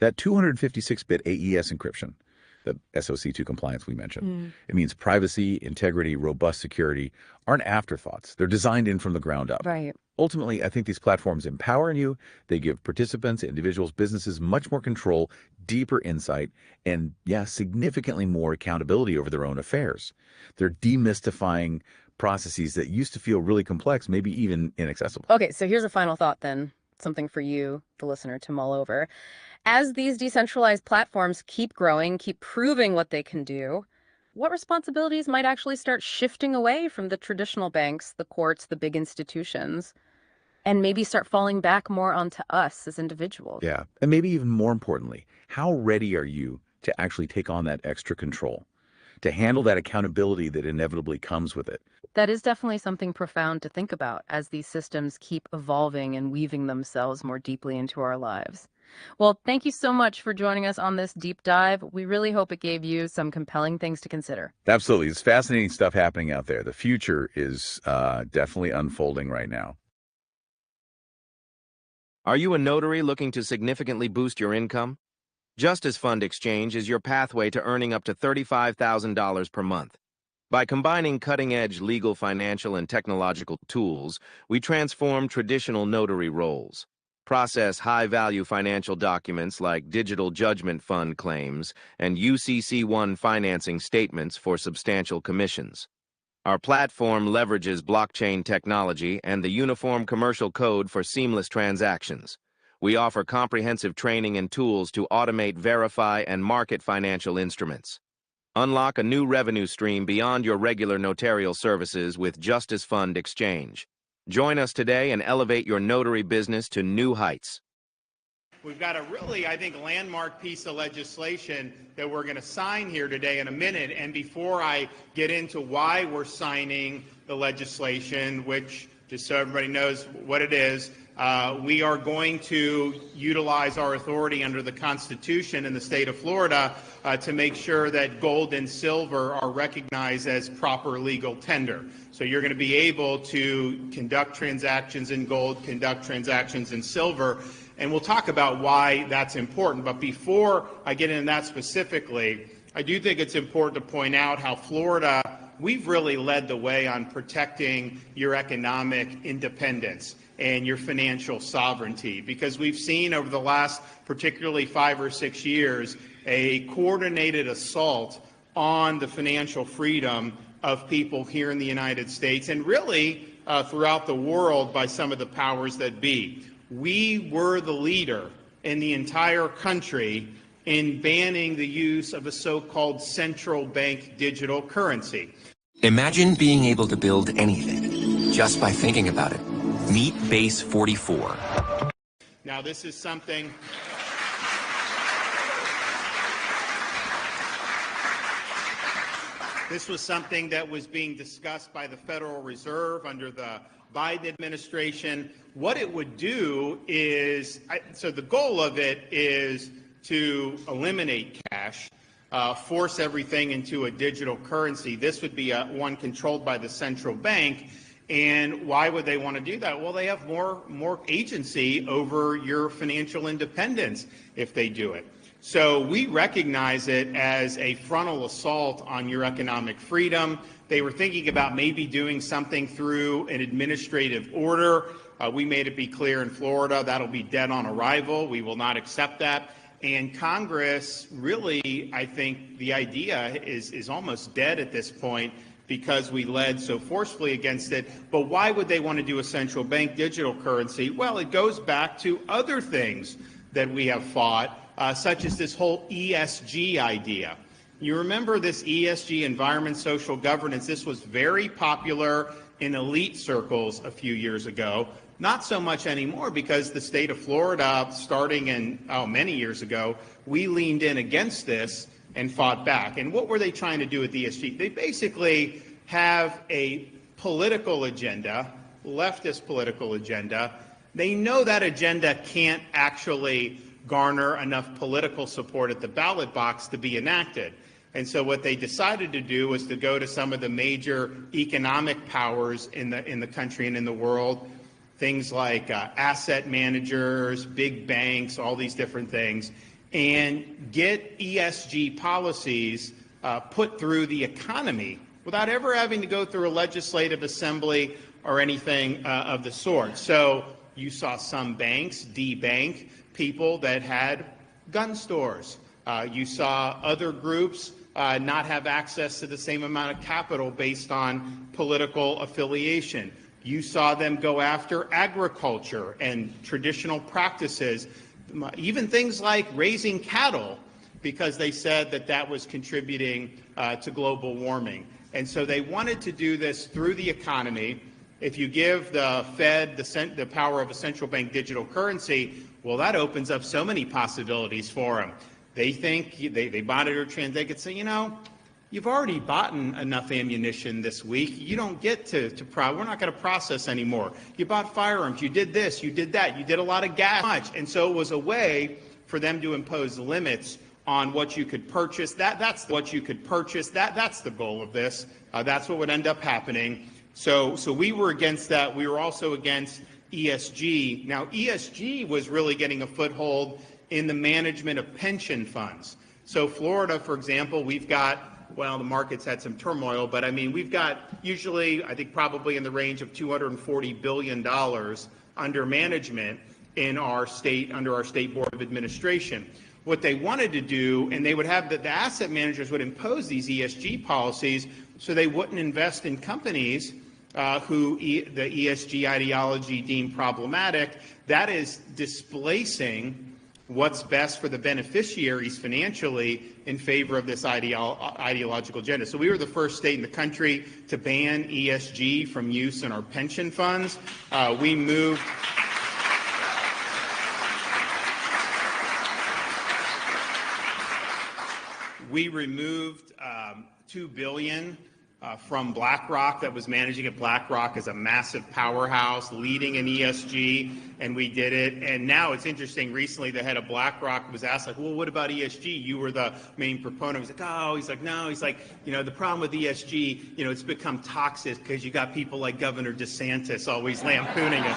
That 256-bit AES encryption, the SOC2 compliance we mentioned, it means privacy, integrity, robust security aren't afterthoughts. They're designed in from the ground up. Right. Ultimately, I think these platforms empower you. They give participants, individuals, businesses much more control, deeper insight, and significantly more accountability over their own affairs. They're demystifying processes that used to feel really complex, maybe even inaccessible. Okay, so here's a final thought then, something for you, the listener, to mull over. As these decentralized platforms keep growing, keep proving what they can do, what responsibilities might actually start shifting away from the traditional banks, the courts, the big institutions, and maybe start falling back more onto us as individuals? Yeah, and maybe even more importantly, how ready are you to actually take on that extra control, to handle that accountability that inevitably comes with it? That is definitely something profound to think about as these systems keep evolving and weaving themselves more deeply into our lives. Well, thank you so much for joining us on this deep dive. We really hope it gave you some compelling things to consider. Absolutely. It's fascinating stuff happening out there. The future is definitely unfolding right now. Are you a notary looking to significantly boost your income? JusticeFund Exchange is your pathway to earning up to $35,000 per month. By combining cutting-edge legal, financial, and technological tools, we transform traditional notary roles, process high-value financial documents like digital judgment fund claims and UCC-1 financing statements for substantial commissions. Our platform leverages blockchain technology and the Uniform Commercial Code for seamless transactions. We offer comprehensive training and tools to automate, verify, and market financial instruments. Unlock a new revenue stream beyond your regular notarial services with JusticeFund Exchange. Join us today and elevate your notary business to new heights. We've got a really, I think, landmark piece of legislation that we're going to sign here today in a minute. And before I get into why we're signing the legislation, which, just so everybody knows what it is, we are going to utilize our authority under the Constitution in the state of Florida to make sure that gold and silver are recognized as proper legal tender. So you're going to be able to conduct transactions in gold, conduct transactions in silver, and we'll talk about why that's important. But before I get into that specifically, I do think it's important to point out how Florida, we've really led the way on protecting your economic independence and your financial sovereignty, because we've seen over the last particularly 5 or 6 years a coordinated assault on the financial freedom of people here in the United States and really throughout the world by some of the powers that be. We were the leader in the entire country in banning the use of a so-called central bank digital currency. Imagine being able to build anything just by thinking about it. Meet Base 44. Now, this is something This was something that was being discussed by the Federal Reserve under the Biden administration. What it would do is, so the goal of it is to eliminate cash, force everything into a digital currency. This would be one controlled by the central bank. And why would they want to do that? Well, they have more agency over your financial independence if they do it. So we recognize it as a frontal assault on your economic freedom. They were thinking about maybe doing something through an administrative order. We made it be clear in Florida that'll be dead on arrival. We will not accept that. And Congress really, I think the idea is almost dead at this point because we led so forcefully against it. But why would they want to do a central bank digital currency? Well, it goes back to other things that we have fought, such as this whole ESG idea. You remember this ESG, environment, social governance. This was very popular in elite circles a few years ago. Not so much anymore because the state of Florida, starting in many years ago, we leaned in against this and fought back. And what were they trying to do with ESG? They basically have a political agenda, leftist political agenda. They know that agenda can't actually garner enough political support at the ballot box to be enacted. And so what they decided to do was to go to some of the major economic powers in the country and in the world, things like asset managers, big banks, all these different things, and get ESG policies put through the economy without ever having to go through a legislative assembly or anything of the sort. So you saw some banks debank people that had gun stores. You saw other groups not have access to the same amount of capital based on political affiliation. You saw them go after agriculture and traditional practices, even things like raising cattle, because they said that that was contributing to global warming. And so they wanted to do this through the economy. If you give the Fed the power of a central bank digital currency, well, that opens up so many possibilities for them. They think they monitor trends. They could say, you know, you've already bought enough ammunition this week. You don't get we're not going to process anymore. You bought firearms. You did this. You did that. You did a lot of gas. And so it was a way for them to impose limits on what you could purchase. That's what you could purchase. That's the goal of this. That's what would end up happening. So we were against that. We were also against ESG. Now, ESG was really getting a foothold in the management of pension funds. So Florida, for example, we've got, well, the market's had some turmoil, but I mean, we've got usually, I think probably in the range of $240 billion under management in our state, under our State Board of Administration. What they wanted to do, and they would have the asset managers would impose these ESG policies so they wouldn't invest in companies who the ESG ideology deemed problematic. That is displacing what's best for the beneficiaries financially in favor of this ideological agenda. So we were the first state in the country to ban ESG from use in our pension funds. We moved We removed $2 billion from BlackRock that was managing it. BlackRock is a massive powerhouse leading in ESG, and we did it. And now it's interesting. Recently, the head of BlackRock was asked, like, well, what about ESG? You were the main proponent. He's like, oh, he's like, no. He's like, the problem with ESG, it's become toxic because you got people like Governor DeSantis always lampooning it.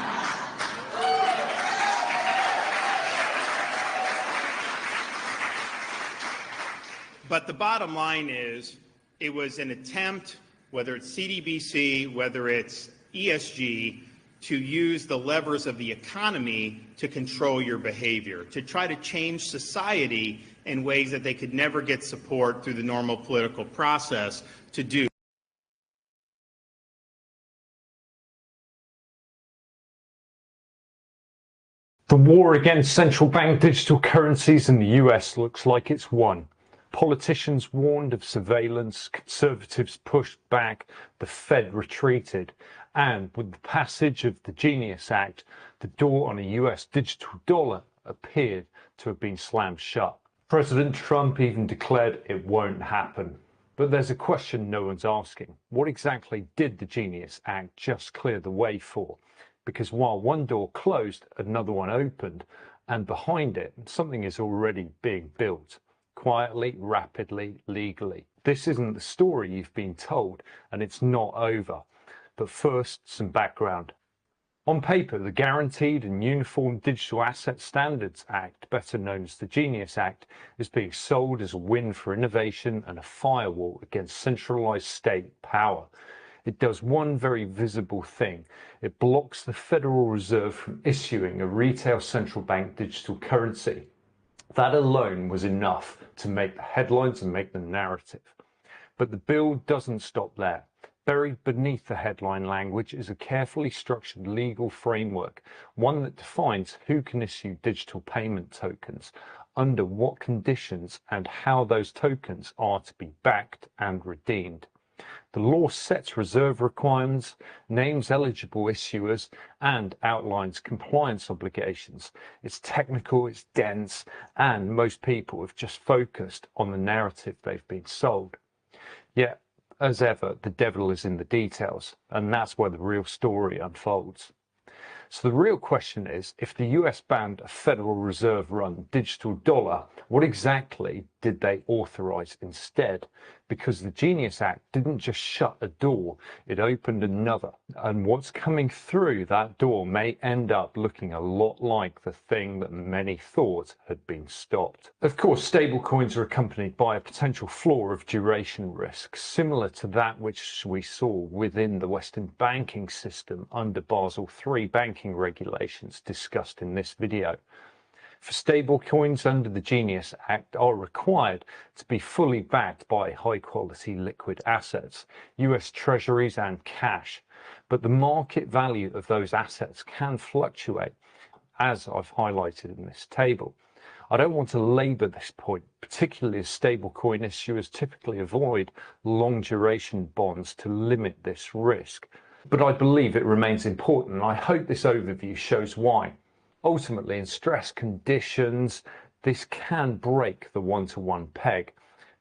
But the bottom line is, it was an attempt, whether it's CDBC, whether it's ESG, to use the levers of the economy to control your behavior, to try to change society in ways that they could never get support through the normal political process to do. The war against central bank digital currencies in the US looks like it's won. Politicians warned of surveillance, conservatives pushed back, the Fed retreated, and with the passage of the Genius Act, the door on a US digital dollar appeared to have been slammed shut. President Trump even declared it won't happen. But there's a question no one's asking. What exactly did the Genius Act just clear the way for? Because while one door closed, another one opened, and behind it, something is already being built. Quietly, rapidly, legally. This isn't the story you've been told, and it's not over. But first, some background. On paper, the Guaranteed and Uniform Digital Asset Standards Act, better known as the Genius Act, is being sold as a win for innovation and a firewall against centralized state power. It does one very visible thing. It blocks the Federal Reserve from issuing a retail central bank digital currency. That alone was enough to make the headlines and make the narrative. But the bill doesn't stop there. Buried beneath the headline language is a carefully structured legal framework, one that defines who can issue digital payment tokens, under what conditions, and how those tokens are to be backed and redeemed. The law sets reserve requirements, names eligible issuers, and outlines compliance obligations. It's technical, it's dense, and most people have just focused on the narrative they've been sold. Yet, as ever, the devil is in the details, and that's where the real story unfolds. So the real question is, if the US banned a Federal Reserve-run digital dollar, what exactly did they authorize instead? Because the Genius Act didn't just shut a door, it opened another. And what's coming through that door may end up looking a lot like the thing that many thought had been stopped. Of course, stablecoins are accompanied by a potential floor of duration risk, similar to that which we saw within the Western banking system under Basel III banking regulations discussed in this video. For stablecoins under the Genius Act are required to be fully backed by high-quality liquid assets, US Treasuries and cash. But the market value of those assets can fluctuate, as I've highlighted in this table. I don't want to labour this point, particularly as stablecoin issuers typically avoid long-duration bonds to limit this risk. But I believe it remains important, and I hope this overview shows why. Ultimately, in stress conditions, this can break the one-to-one peg,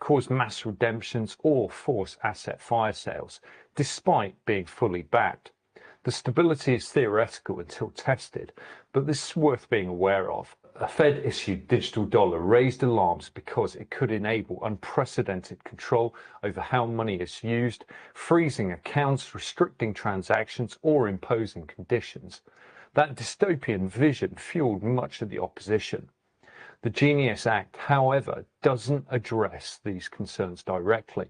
cause mass redemptions or force asset fire sales, despite being fully backed. The stability is theoretical until tested, but this is worth being aware of. A Fed-issued digital dollar raised alarms because it could enable unprecedented control over how money is used, freezing accounts, restricting transactions, or imposing conditions. That dystopian vision fueled much of the opposition. The Genius Act, however, doesn't address these concerns directly.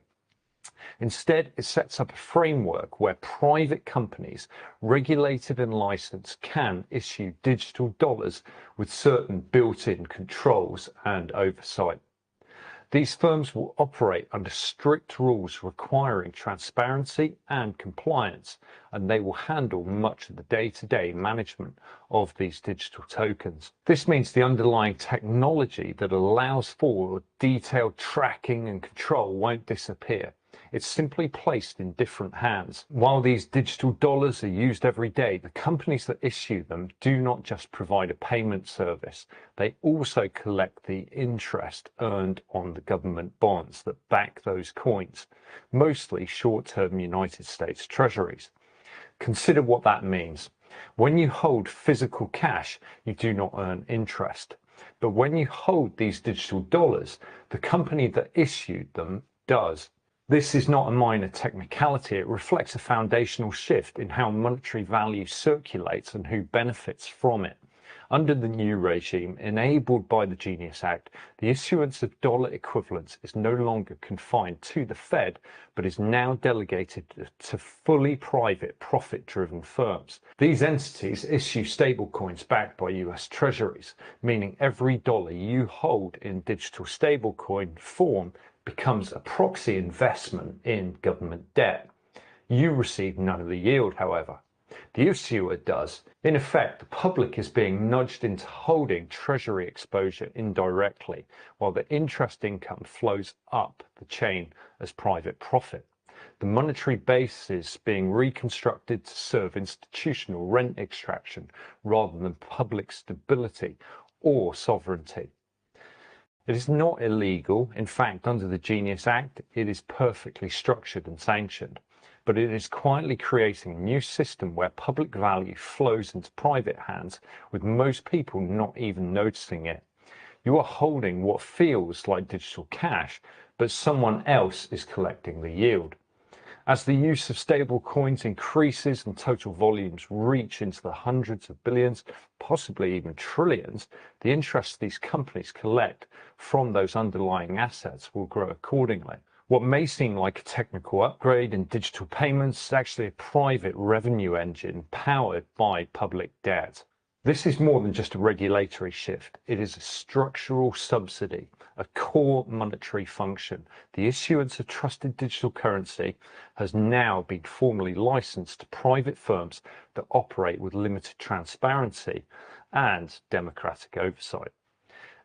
Instead, it sets up a framework where private companies, regulated and licensed, can issue digital dollars with certain built-in controls and oversight. These firms will operate under strict rules requiring transparency and compliance, and they will handle much of the day-to-day management of these digital tokens. This means the underlying technology that allows for detailed tracking and control won't disappear. It's simply placed in different hands. While these digital dollars are used every day, the companies that issue them do not just provide a payment service. They also collect the interest earned on the government bonds that back those coins, mostly short-term United States treasuries. Consider what that means. When you hold physical cash, you do not earn interest. But when you hold these digital dollars, the company that issued them does. This is not a minor technicality. It reflects a foundational shift in how monetary value circulates and who benefits from it. Under the new regime, enabled by the Genius Act, the issuance of dollar equivalents is no longer confined to the Fed, but is now delegated to fully private, profit-driven firms. These entities issue stablecoins backed by US Treasuries, meaning every dollar you hold in digital stablecoin form becomes a proxy investment in government debt. You receive none of the yield, however. The issuer does. In effect, the public is being nudged into holding treasury exposure indirectly, while the interest income flows up the chain as private profit. The monetary base is being reconstructed to serve institutional rent extraction rather than public stability or sovereignty. It is not illegal. In fact, under the Genius Act, it is perfectly structured and sanctioned. But it is quietly creating a new system where public value flows into private hands, with most people not even noticing it. You are holding what feels like digital cash, but someone else is collecting the yield. As the use of stable coins increases and total volumes reach into the hundreds of billions, possibly even trillions, the interest these companies collect from those underlying assets will grow accordingly. What may seem like a technical upgrade in digital payments is actually a private revenue engine powered by public debt. This is more than just a regulatory shift. It is a structural subsidy, a core monetary function. The issuance of trusted digital currency has now been formally licensed to private firms that operate with limited transparency and democratic oversight.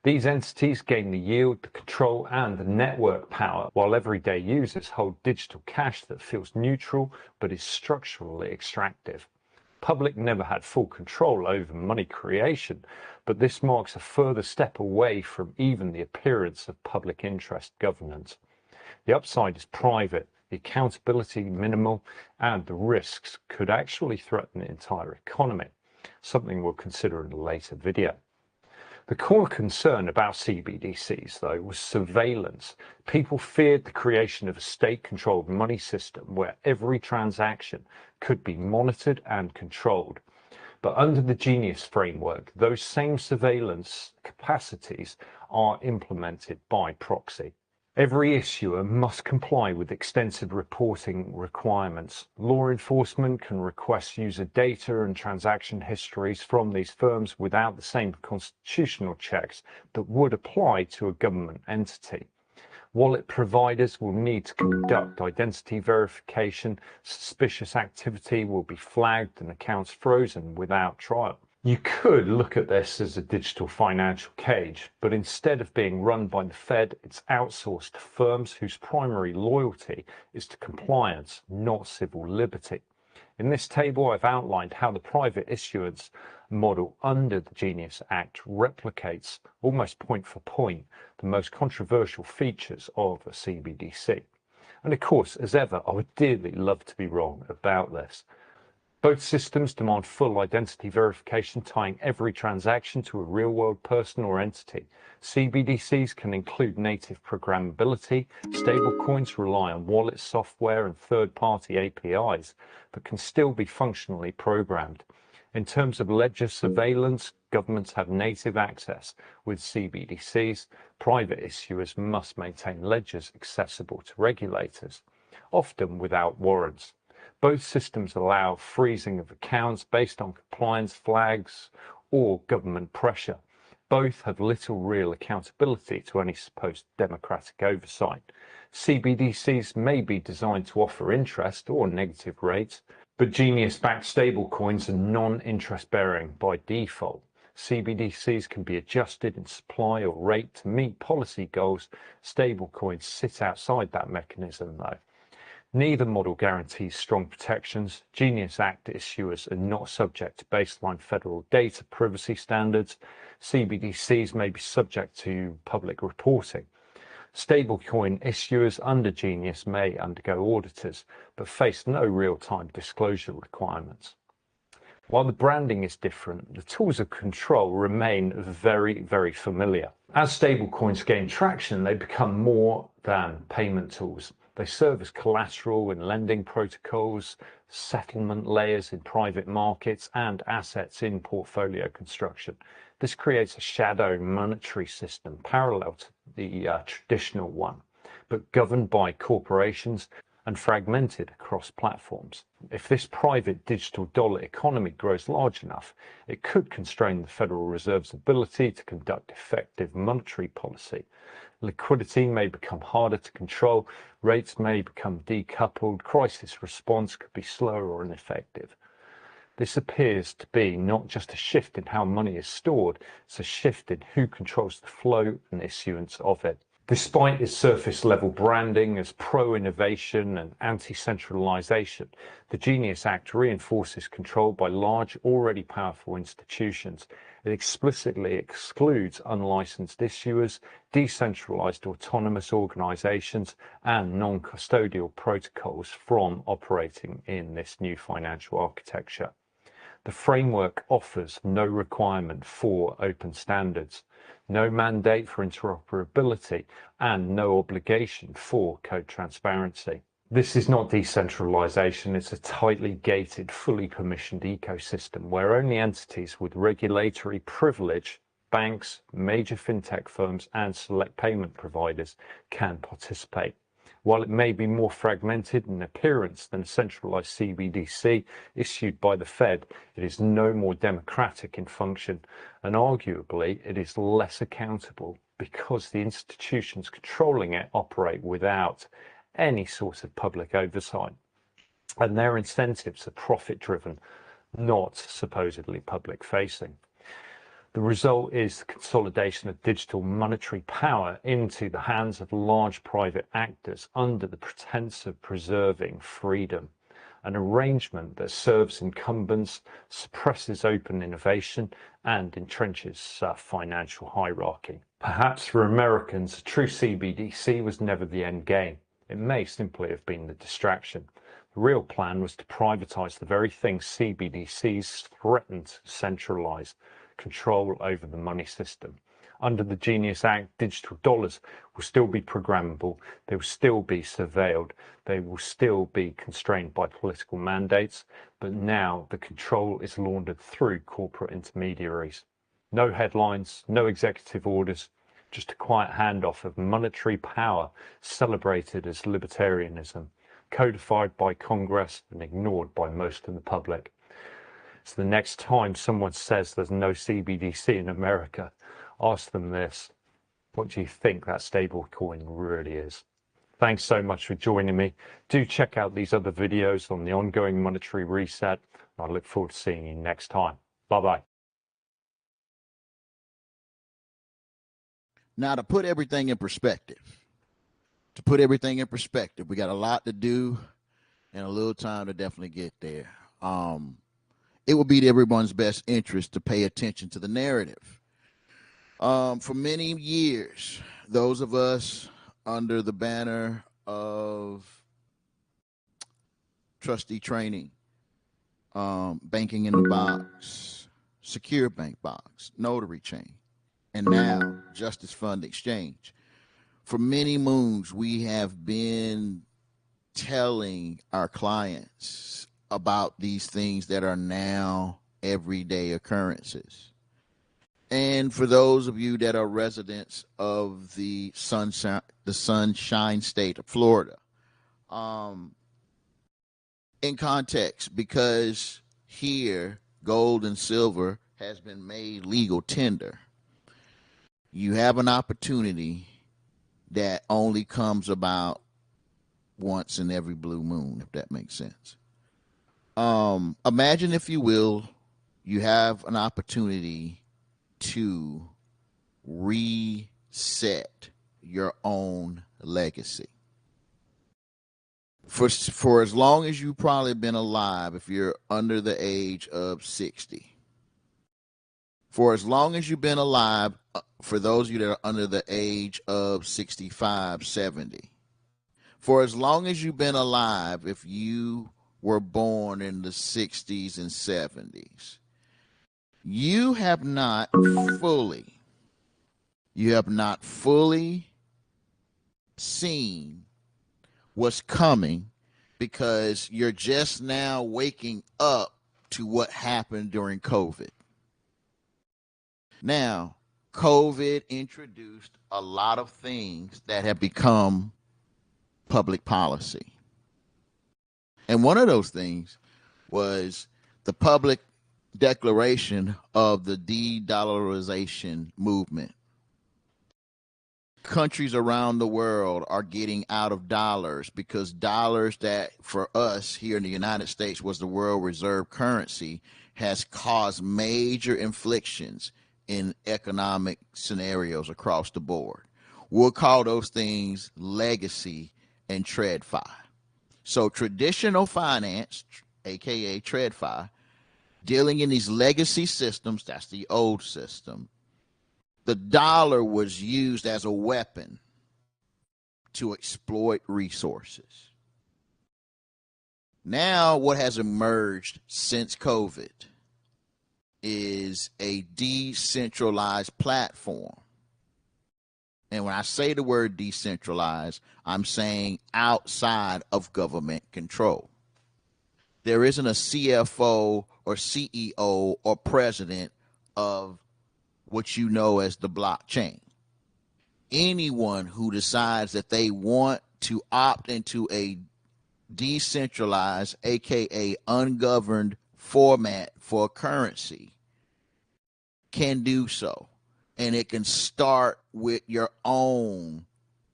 These entities gain the yield, the control, and the network power, while everyday users hold digital cash that feels neutral but is structurally extractive. Public never had full control over money creation, but this marks a further step away from even the appearance of public interest governance. The upside is private, the accountability minimal, and the risks could actually threaten the entire economy, something we'll consider in a later video. The core concern about CBDCs, though, was surveillance. People feared the creation of a state-controlled money system where every transaction could be monitored and controlled. But under the Genius framework, those same surveillance capacities are implemented by proxy. Every issuer must comply with extensive reporting requirements. Law enforcement can request user data and transaction histories from these firms without the same constitutional checks that would apply to a government entity. Wallet providers will need to conduct identity verification. Suspicious activity will be flagged and accounts frozen without trial. You could look at this as a digital financial cage, but instead of being run by the Fed, it's outsourced to firms whose primary loyalty is to compliance, not civil liberty. In this table, I've outlined how the private issuance model under the Genius Act replicates, almost point for point, the most controversial features of a CBDC. And of course, as ever, I would dearly love to be wrong about this. Both systems demand full identity verification, tying every transaction to a real-world person or entity. CBDCs can include native programmability. Stablecoins rely on wallet software and third-party APIs, but can still be functionally programmed. In terms of ledger surveillance, governments have native access. With CBDCs, private issuers must maintain ledgers accessible to regulators, often without warrants. Both systems allow freezing of accounts based on compliance flags or government pressure. Both have little real accountability to any supposed democratic oversight. CBDCs may be designed to offer interest or negative rates, but Genius-backed stablecoins are non-interest bearing by default. CBDCs can be adjusted in supply or rate to meet policy goals. Stablecoins sit outside that mechanism, though. Neither model guarantees strong protections. Genius Act issuers are not subject to baseline federal data privacy standards. CBDCs may be subject to public reporting. Stablecoin issuers under Genius may undergo auditors, but face no real-time disclosure requirements. While the branding is different, the tools of control remain very, very familiar. As stablecoins gain traction, they become more than payment tools. They serve as collateral in lending protocols, settlement layers in private markets, and assets in portfolio construction. This creates a shadow monetary system parallel to the traditional one, but governed by corporations and fragmented across platforms. If this private digital dollar economy grows large enough, it could constrain the Federal Reserve's ability to conduct effective monetary policy. Liquidity may become harder to control, rates may become decoupled, crisis response could be slower or ineffective. This appears to be not just a shift in how money is stored, it's a shift in who controls the flow and issuance of it. Despite its surface-level branding as pro-innovation and anti-centralization, the Genius Act reinforces control by large, already powerful institutions. It explicitly excludes unlicensed issuers, decentralized autonomous organizations, and non-custodial protocols from operating in this new financial architecture. The framework offers no requirement for open standards, no mandate for interoperability, and no obligation for code transparency. This is not decentralization, it's a tightly gated, fully permissioned ecosystem where only entities with regulatory privilege, banks, major fintech firms, and select payment providers can participate. While it may be more fragmented in appearance than a centralized CBDC issued by the Fed, it is no more democratic in function, and arguably it is less accountable because the institutions controlling it operate without any sort of public oversight, and their incentives are profit-driven, not supposedly public-facing. The result is the consolidation of digital monetary power into the hands of large private actors under the pretense of preserving freedom, an arrangement that serves incumbents, suppresses open innovation, and entrenches financial hierarchy. Perhaps for Americans, a true CBDC was never the end game. It may simply have been the distraction. The real plan was to privatize the very thing CBDCs threatened to centralize: control over the money system. Under the Genius Act, digital dollars will still be programmable, they will still be surveilled, they will still be constrained by political mandates, but now the control is laundered through corporate intermediaries. No headlines, no executive orders, just a quiet handoff of monetary power celebrated as libertarianism, codified by Congress and ignored by most of the public. So the next time someone says there's no CBDC in America, ask them this: what do you think that stable coin really is? Thanks so much for joining me. Do check out these other videos on the ongoing monetary reset. I look forward to seeing you next time. Bye-bye. Now, to put everything in perspective, we got a lot to do and a little time to definitely get there. It would be to everyone's best interest to pay attention to the narrative. For many years, those of us under the banner of trustee training, banking in the box, secure bank box, notary chain, and now JusticeFund exchange. For many moons, we have been telling our clients about these things that are now everyday occurrences. And for those of you that are residents of the Sunshine State of Florida, in context, because here gold and silver has been made legal tender. you have an opportunity that only comes about once in every blue moon, if that makes sense. Imagine, if you will, you have an opportunity to reset your own legacy. For as long as you've probably been alive, if you're under the age of 60, for as long as you've been alive, for those of you that are under the age of 65, 70, for as long as you've been alive, if you were born in the 60s and 70s, you have not fully seen what's coming, because you're just now waking up to what happened during COVID. Now, COVID introduced a lot of things that have become public policy. And one of those things was the public declaration of the de-dollarization movement. Countries around the world are getting out of dollars, because dollars, that for us here in the United States was the world reserve currency, has caused major inflictions in economic scenarios across the board. We'll call those things legacy and TradFi. So traditional finance, aka TradFi, dealing in these legacy systems, that's the old system. The dollar was used as a weapon to exploit resources. Now, what has emerged since COVID is a decentralized platform. And when I say the word decentralized, I'm saying outside of government control. There isn't a CFO or CEO or president of what you know as the blockchain. Anyone who decides that they want to opt into a decentralized, aka ungoverned format for a currency can do so. And it can start with your own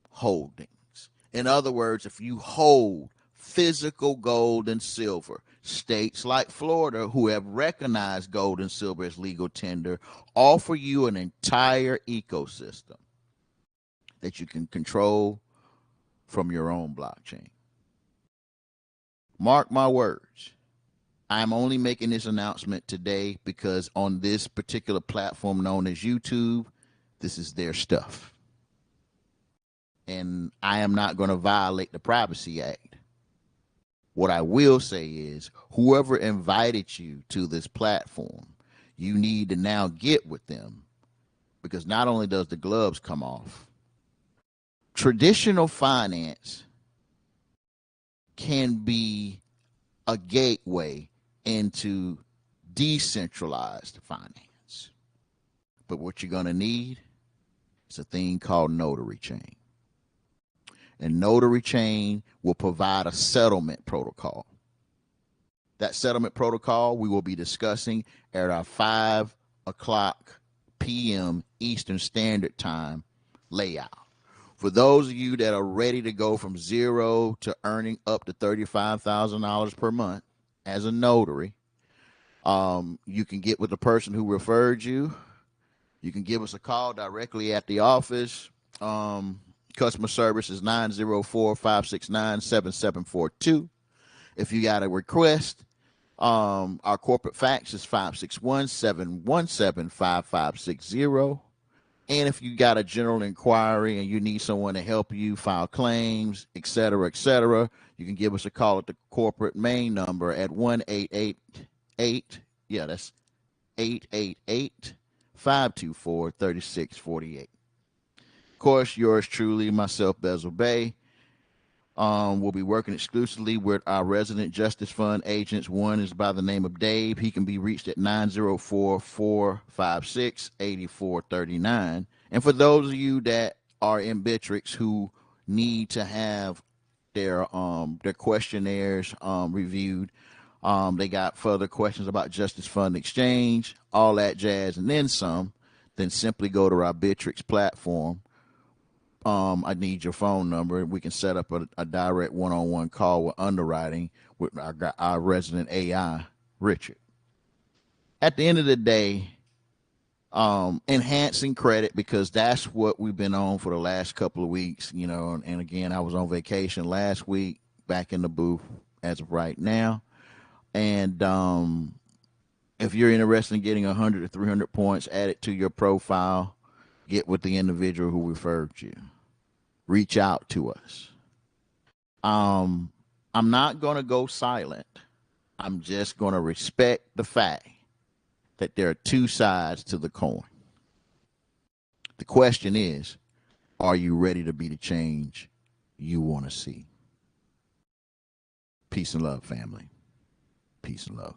holdings. In other words, if you hold physical gold and silver, states like Florida, who have recognized gold and silver as legal tender, offer you an entire ecosystem that you can control from your own blockchain. Mark my words. I'm only making this announcement today because on this particular platform known as YouTube, this is their stuff. And I am not going to violate the Privacy Act. What I will say is, whoever invited you to this platform, you need to now get with them, because not only does the gloves come off, traditional finance can be a gateway into decentralized finance. But what you're going to need is a thing called Notary Chain. And Notary Chain will provide a settlement protocol. That settlement protocol we will be discussing at our 5 o'clock p.m. Eastern Standard Time layout. For those of you that are ready to go from zero to earning up to $35,000 per month as a notary, you can get with the person who referred you. You can give us a call directly at the office. Customer service is 904-569-7742. If you got a request, our corporate fax is 561-717-5560. And if you got a general inquiry and you need someone to help you file claims, et cetera, you can give us a call at the corporate main number at 1-888, that's 888-524-3648. Of course, yours truly, myself, Bezel Bay, will be working exclusively with our resident Justice Fund agents. One is by the name of Dave. He can be reached at 904-456-8439. And for those of you that are in Bitrix who need to have their questionnaires reviewed, they got further questions about Justice Fund Exchange, all that jazz, and then some, then simply go to our Bitrix platform. I need your phone number. We can set up a direct one-on-one call with underwriting with our resident AI, Richard. At the end of the day, enhancing credit, because that's what we've been on for the last couple of weeks, you know, and again, I was on vacation last week, back in the booth as of right now. And if you're interested in getting 100 to 300 points added to your profile, get with the individual who referred you. Reach out to us. I'm not going to go silent. I'm just going to respect the fact that there are two sides to the coin. The question is, are you ready to be the change you want to see? Peace and love, family. Peace and love.